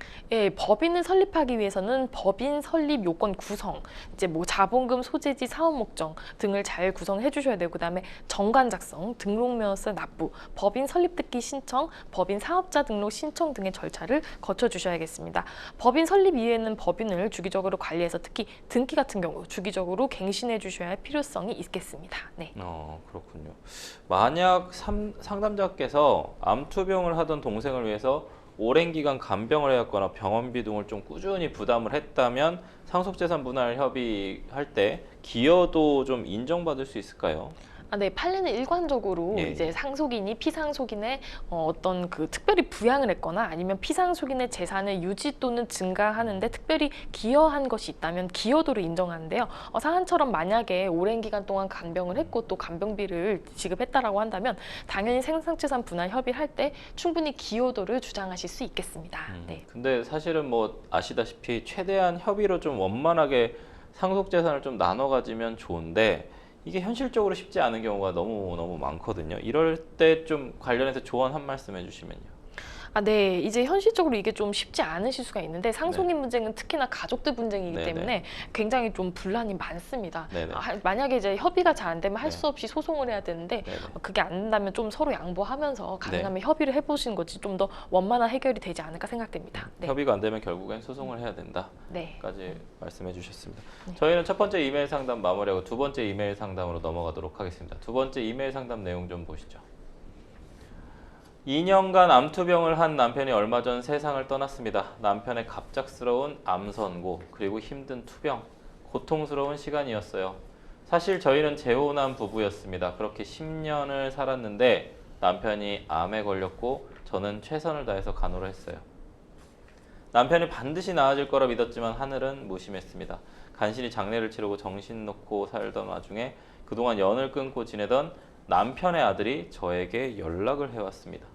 법인을 설립하기 위해서는 법인 설립 요건 구성, 이제 뭐 자본금 소재지 사업 목적 등을 잘 구성해 주셔야 되고 그다음에 정관 작성, 등록명세 납부, 법인 설립 등기 신청, 법인 사업자 등록 신청 등의 절차를 거쳐 주셔야겠습니다. 법인 설립 이후에는 법인을 주기적으로 관리해서 특히 등기 같은 경우 주기적으로 갱신해 주셔야 할 필요성이 있겠습니다. 네. 그렇군요. 만약 상담자께서 암투병을 하던 동생을 위해서 오랜 기간 간병을 해왔거나 병원비 등을 좀 꾸준히 부담을 했다면 상속재산 분할 협의할 때 기여도 좀 인정받을 수 있을까요? 네, 판례는 일관적으로 예. 이제 상속인이 피상속인의 어떤 그 특별히 부양을 했거나 아니면 피상속인의 재산을 유지 또는 증가하는데 특별히 기여한 것이 있다면 기여도를 인정하는데요. 사안처럼 만약에 오랜 기간 동안 간병을 했고 또 간병비를 지급했다라고 한다면 당연히 생산재산 분할 협의를 할 때 충분히 기여도를 주장하실 수 있겠습니다. 네. 근데 사실은 뭐 아시다시피 최대한 협의로 좀 원만하게 상속 재산을 좀 나눠 가지면 좋은데 이게 현실적으로 쉽지 않은 경우가 너무 많거든요. 이럴 때 좀 관련해서 조언 한 말씀 해주시면요. 네, 이제 현실적으로 이게 좀 쉽지 않으실 수가 있는데 상속인 문제는 특히나 가족들 분쟁이기 네네. 때문에 굉장히 좀 분란이 많습니다. 네네. 만약에 이제 협의가 잘 안 되면 할 네. 수 없이 소송을 해야 되는데 네네. 그게 안 된다면 좀 서로 양보하면서 가능하면 협의를 해보시는 것이 좀 더 원만한 해결이 되지 않을까 생각됩니다. 네. 협의가 안 되면 결국엔 소송을 해야 된다까지 네. 말씀해 주셨습니다. 네. 저희는 첫 번째 이메일 상담 마무리하고 두 번째 이메일 상담으로 넘어가도록 하겠습니다. 두 번째 이메일 상담 내용 좀 보시죠. 2년간 암투병을 한 남편이 얼마 전 세상을 떠났습니다. 남편의 갑작스러운 암 선고 그리고 힘든 투병, 고통스러운 시간이었어요. 사실 저희는 재혼한 부부였습니다. 그렇게 10년을 살았는데 남편이 암에 걸렸고 저는 최선을 다해서 간호를 했어요. 남편이 반드시 나아질 거라 믿었지만 하늘은 무심했습니다. 간신히 장례를 치르고 정신 놓고 살던 와중에 그동안 연을 끊고 지내던 남편의 아들이 저에게 연락을 해왔습니다.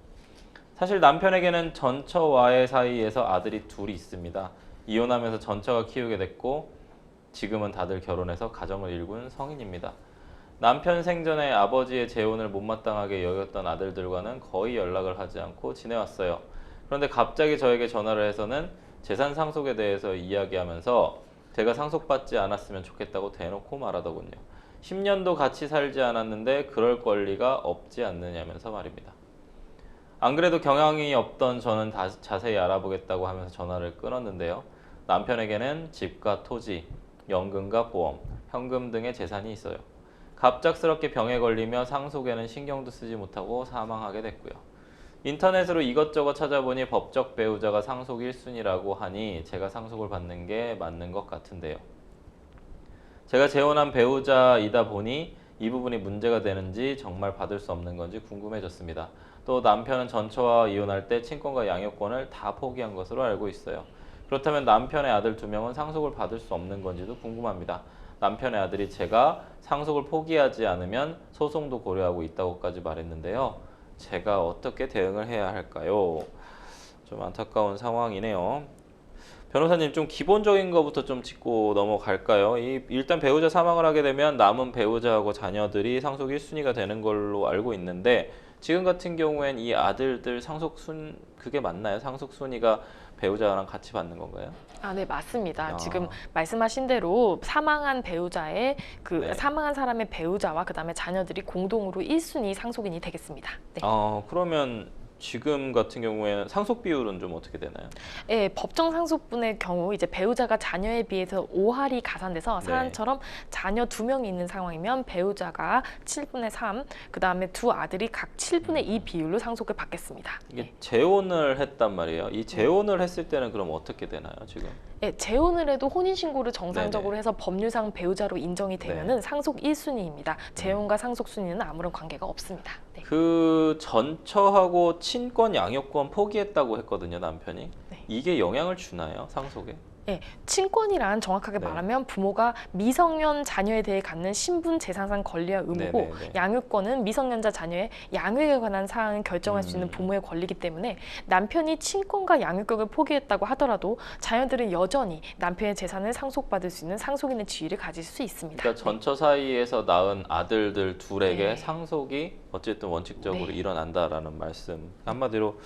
사실 남편에게는 전처와의 사이에서 아들이 둘이 있습니다. 이혼하면서 전처가 키우게 됐고 지금은 다들 결혼해서 가정을 일군 성인입니다. 남편 생전에 아버지의 재혼을 못마땅하게 여겼던 아들들과는 거의 연락을 하지 않고 지내왔어요. 그런데 갑자기 저에게 전화를 해서는 재산 상속에 대해서 이야기하면서 제가 상속받지 않았으면 좋겠다고 대놓고 말하더군요. 10년도 같이 살지 않았는데 그럴 권리가 없지 않느냐면서 말입니다. 안 그래도 경향이 없던 저는 자세히 알아보겠다고 하면서 전화를 끊었는데요. 남편에게는 집과 토지, 연금과 보험, 현금 등의 재산이 있어요. 갑작스럽게 병에 걸리며 상속에는 신경도 쓰지 못하고 사망하게 됐고요. 인터넷으로 이것저것 찾아보니 법적 배우자가 상속 1순위라고 하니 제가 상속을 받는 게 맞는 것 같은데요. 제가 재혼한 배우자이다 보니 이 부분이 문제가 되는지 정말 받을 수 없는 건지 궁금해졌습니다. 또 남편은 전처와 이혼할 때 친권과 양육권을 다 포기한 것으로 알고 있어요. 그렇다면 남편의 아들 2명은 상속을 받을 수 없는 건지도 궁금합니다. 남편의 아들이 제가 상속을 포기하지 않으면 소송도 고려하고 있다고까지 말했는데요. 제가 어떻게 대응을 해야 할까요? 좀 안타까운 상황이네요. 변호사님, 좀 기본적인 것부터 좀 짚고 넘어갈까요? 일단 배우자 사망을 하게 되면 남은 배우자하고 자녀들이 상속 1순위가 되는 걸로 알고 있는데 지금 같은 경우엔 이 아들들 그게 맞나요? 상속 순위가 배우자랑 같이 받는 건가요? 네, 맞습니다. 아. 지금 말씀하신 대로 사망한 배우자의 네. 사망한 사람의 배우자와 그다음에 자녀들이 공동으로 1순위 상속인이 되겠습니다. 네. 그러면 지금 같은 경우에는 상속 비율은 좀 어떻게 되나요? 네, 법정 상속분의 경우 이제 배우자가 자녀에 비해서 5할이 가산돼서 네. 사안처럼 자녀 2명이 있는 상황이면 배우자가 7분의 3, 그다음에 두 아들이 각 7분의 2 비율로 상속을 받겠습니다. 이게 네. 재혼을 했단 말이에요. 이 재혼을 했을 때는 그럼 어떻게 되나요, 지금? 네, 재혼을 해도 혼인신고를 정상적으로 네네. 해서 법률상 배우자로 인정이 되면은 네. 상속 1순위입니다. 재혼과 상속 순위는 아무런 관계가 없습니다. 네. 그 전처하고 친권 양육권 포기했다고 했거든요, 남편이. 네. 이게 영향을 주나요, 상속에? 네, 친권이란 정확하게 네. 말하면 부모가 미성년 자녀에 대해 갖는 신분 재산상 권리와 의무고 네네네. 양육권은 미성년자 자녀의 양육에 관한 사항을 결정할 수 있는 부모의 권리이기 때문에 남편이 친권과 양육권을 포기했다고 하더라도 자녀들은 여전히 남편의 재산을 상속받을 수 있는 상속인의 지위를 가질 수 있습니다. 그러니까 전처 사이에서 낳은 아들들 둘에게 네. 상속이 어쨌든 원칙적으로 네. 일어난다라는 말씀. 한마디로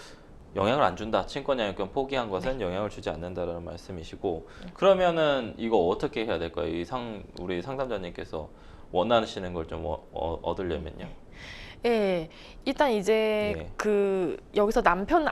영향을 안 준다. 친권 양육권 포기한 것은 영향을 주지 않는다라는 말씀이시고, 그러면은 이거 어떻게 해야 될까요? 우리 상담자님께서 원하시는 걸 좀 얻으려면요. 예, 일단 이제 예. 그 여기서 남편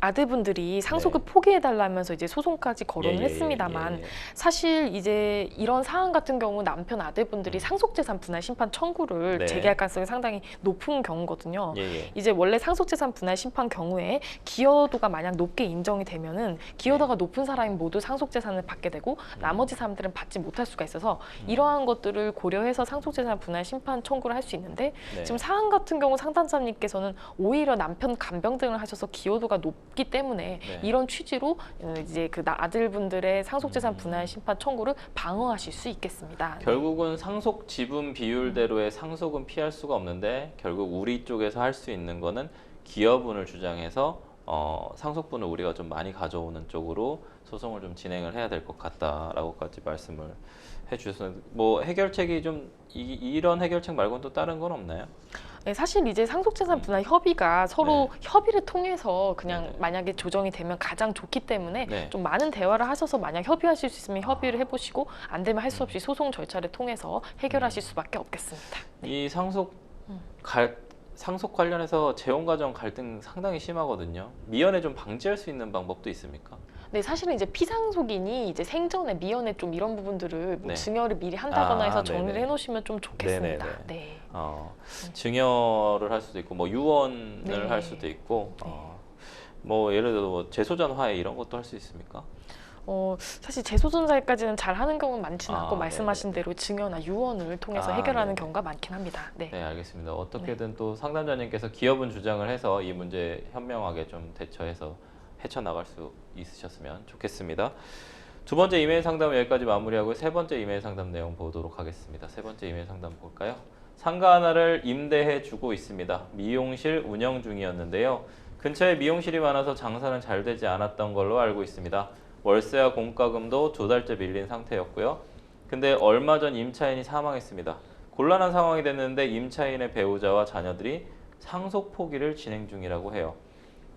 아들분들이 상속을 네. 포기해달라면서 이제 소송까지 거론을 예, 예, 했습니다만 예, 예. 사실 이제 이런 사안 같은 경우 남편 아들분들이 상속재산 분할 심판 청구를 네. 제기할 가능성이 상당히 높은 경우거든요. 예, 예. 이제 원래 상속재산 분할 심판 경우에 기여도가 만약 높게 인정이 되면은 기여도가 높은 사람이 모두 상속재산을 받게 되고 나머지 사람들은 받지 못할 수가 있어서 이러한 것들을 고려해서 상속재산 분할 심판 청구를 할 수 있는데 네. 지금 사안 같은 경우 상담자님께서는 오히려 남편 간병 등을 하셔서 기여도가 높기 때문에 네. 이런 취지로 이제 그 아들분들의 상속재산 분할 심판 청구를 방어하실 수 있겠습니다. 결국은 상속 지분 비율대로의 상속은 피할 수가 없는데 결국 우리 쪽에서 할 수 있는 거는 기여분을 주장해서 상속분을 우리가 좀 많이 가져오는 쪽으로 소송을 좀 진행을 해야 될 것 같다라고까지 말씀을 해주셔서 뭐 해결책이 좀 이런 해결책 말고는 또 다른 건 없나요? 네, 사실 이제 상속재산 분할 협의가 서로 협의를 통해서 그냥 네네. 만약에 조정이 되면 가장 좋기 때문에 네. 좀 많은 대화를 하셔서 만약 협의하실 수 있으면 협의를 해보시고 안 되면 할 수 없이 소송 절차를 통해서 해결하실 수밖에 없겠습니다. 이 상속 관련해서 재혼 가정 갈등 상당히 심하거든요. 미연에 좀 방지할 수 있는 방법도 있습니까? 네, 사실은 이제 피상속인이 이제 생전에 미연에 좀 이런 부분들을 뭐 네. 증여를 미리 한다거나 해서 정리를 네네. 해놓으시면 좀 좋겠습니다. 네네네. 네. 증여를 할 수도 있고 뭐 유언을 네. 할 수도 있고 네. 뭐 예를 들어 뭐 재소전 화해 이런 것도 할 수 있습니까? 사실 재소전자까지는 잘 하는 경우는 많지는 않고 네네. 말씀하신 대로 증여나 유언을 통해서 해결하는 네네. 경우가 많긴 합니다. 네. 네, 알겠습니다. 어떻게든 또 상담자님께서 기여분 주장을 해서 이 문제 현명하게 좀 대처해서 헤쳐나갈 수 있으셨으면 좋겠습니다. 두 번째 이메일 상담은 여기까지 마무리하고 세 번째 이메일 상담 내용 보도록 하겠습니다. 세 번째 이메일 상담 볼까요? 상가 하나를 임대해 주고 있습니다. 미용실 운영 중이었는데요. 근처에 미용실이 많아서 장사는 잘 되지 않았던 걸로 알고 있습니다. 월세와 공과금도 2달째 밀린 상태였고요. 근데 얼마 전 임차인이 사망했습니다. 곤란한 상황이 됐는데 임차인의 배우자와 자녀들이 상속 포기를 진행 중이라고 해요.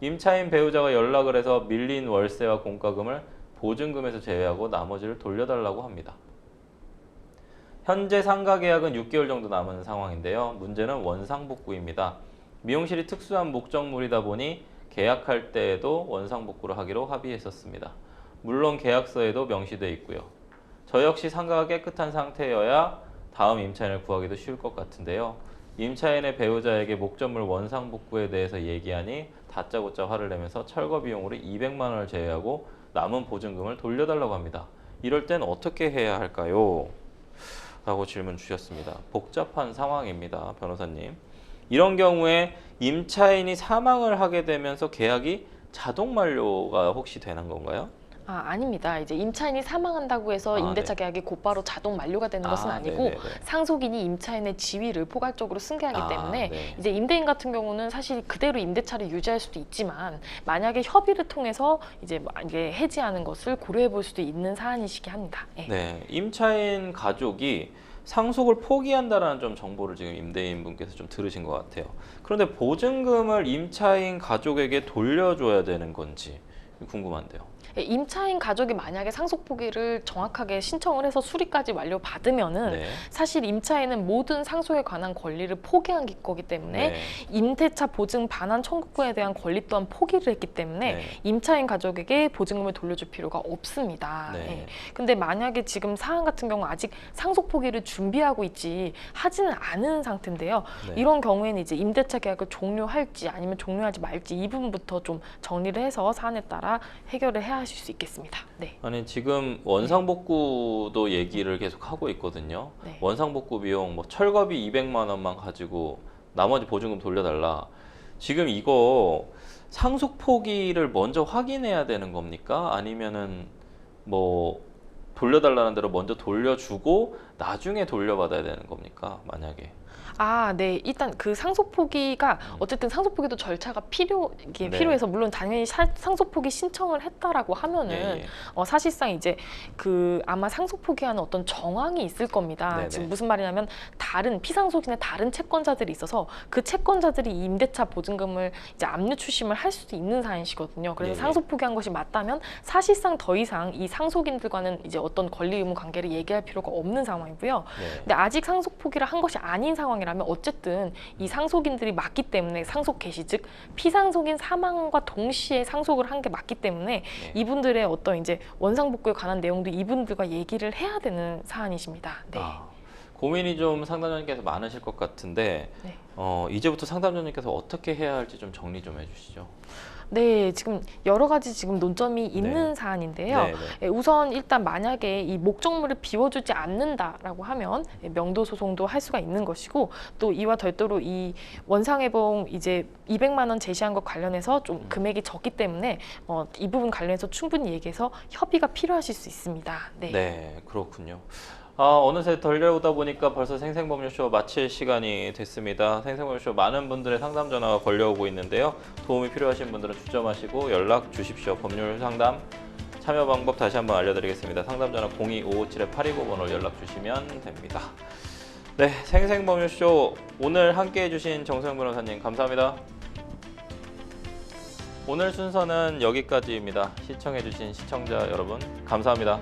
임차인 배우자가 연락을 해서 밀린 월세와 공과금을 보증금에서 제외하고 나머지를 돌려달라고 합니다. 현재 상가 계약은 6개월 정도 남은 상황인데요. 문제는 원상복구입니다. 미용실이 특수한 목적물이다 보니 계약할 때에도 원상복구를 하기로 합의했었습니다. 물론 계약서에도 명시되어 있고요. 저 역시 상가가 깨끗한 상태여야 다음 임차인을 구하기도 쉬울 것 같은데요. 임차인의 배우자에게 목적물 원상복구에 대해서 얘기하니 다짜고짜 화를 내면서 철거 비용으로 200만 원을 제외하고 남은 보증금을 돌려달라고 합니다. 이럴 땐 어떻게 해야 할까요? 라고 질문 주셨습니다. 복잡한 상황입니다, 변호사님. 이런 경우에 임차인이 사망을 하게 되면서 계약이 자동 만료가 혹시 되는 건가요? 아닙니다. 이제 임차인이 사망한다고 해서 임대차 계약이 곧바로 자동 만료가 되는 것은 아니고 네네네. 상속인이 임차인의 지위를 포괄적으로 승계하기 때문에 네. 이제 임대인 같은 경우는 사실 그대로 임대차를 유지할 수도 있지만 만약에 협의를 통해서 이제 이게 해지하는 것을 고려해 볼 수도 있는 사안이시기 합니다. 네. 네, 임차인 가족이 상속을 포기한다라는 좀 정보를 지금 임대인 분께서 좀 들으신 것 같아요. 그런데 보증금을 임차인 가족에게 돌려줘야 되는 건지 궁금한데요. 임차인 가족이 만약에 상속 포기를 정확하게 신청을 해서 수리까지 완료받으면은 네. 사실 임차인은 모든 상속에 관한 권리를 포기한 거기 때문에 네. 임대차 보증 반환 청구권에 대한 권리 또한 포기를 했기 때문에 네. 임차인 가족에게 보증금을 돌려줄 필요가 없습니다. 네. 예. 근데 만약에 지금 사안 같은 경우 아직 상속 포기를 준비하고 있지 하지는 않은 상태인데요. 네. 이런 경우에는 이제 임대차 계약을 종료할지 아니면 종료하지 말지 이 부분부터 좀 정리를 해서 사안에 따라 해결을 해야 하실 수 있겠습니다. 네. 아니 지금 원상복구도 얘기를 계속 하고 있거든요. 네. 원상복구 비용 뭐 철거비 200만 원만 가지고 나머지 보증금 돌려달라. 지금 이거 상속 포기를 먼저 확인해야 되는 겁니까? 아니면은 뭐 돌려달라는 대로 먼저 돌려주고 나중에 돌려받아야 되는 겁니까? 만약에. 네. 일단 그 상속 포기가 어쨌든 상속 포기도 절차가 네. 필요해서 물론 당연히 상속 포기 신청을 했다라고 하면은 예. 사실상 이제 그 아마 상속 포기하는 어떤 정황이 있을 겁니다. 네네. 지금 무슨 말이냐면 다른 피상속인의 다른 채권자들이 있어서 그 채권자들이 이 임대차 보증금을 이제 압류 추심을 할 수도 있는 사안이시거든요. 그래서 네네. 상속 포기한 것이 맞다면 사실상 더 이상 이 상속인들과는 이제 어떤 권리 의무 관계를 얘기할 필요가 없는 상황이거든요. 상황이고요. 네. 근데 아직 상속 포기를 한 것이 아닌 상황이라면 어쨌든 이 상속인들이 맞기 때문에 상속 개시, 즉 피상속인 사망과 동시에 상속을 한 게 맞기 때문에 네. 이분들의 어떤 이제 원상복구에 관한 내용도 이분들과 얘기를 해야 되는 사안이십니다. 네. 아, 고민이 좀 상담자님께서 많으실 것 같은데 네. 이제부터 상담자님께서 어떻게 해야 할지 좀 정리 좀 해주시죠. 네, 지금 여러 가지 지금 논점이 있는 네. 사안인데요. 네, 네. 예, 우선 일단 만약에 이 목적물을 비워주지 않는다라고 하면 명도 소송도 할 수가 있는 것이고, 또 이와 별도로 이 원상회복 이제 200만 원 제시한 것 관련해서 좀 금액이 적기 때문에 이 부분 관련해서 충분히 얘기해서 협의가 필요하실 수 있습니다. 네. 네, 그렇군요. 어느새 달려오다 보니까 벌써 생생법률쇼 마칠 시간이 됐습니다. 생생법률쇼 많은 분들의 상담 전화가 걸려오고 있는데요. 도움이 필요하신 분들은 주점하시고 연락 주십시오. 법률 상담 참여 방법 다시 한번 알려드리겠습니다. 상담 전화 02557-829번으로 연락 주시면 됩니다. 네, 생생법률쇼 오늘 함께해 주신 정소영 변호사님 감사합니다. 오늘 순서는 여기까지입니다. 시청해 주신 시청자 여러분 감사합니다.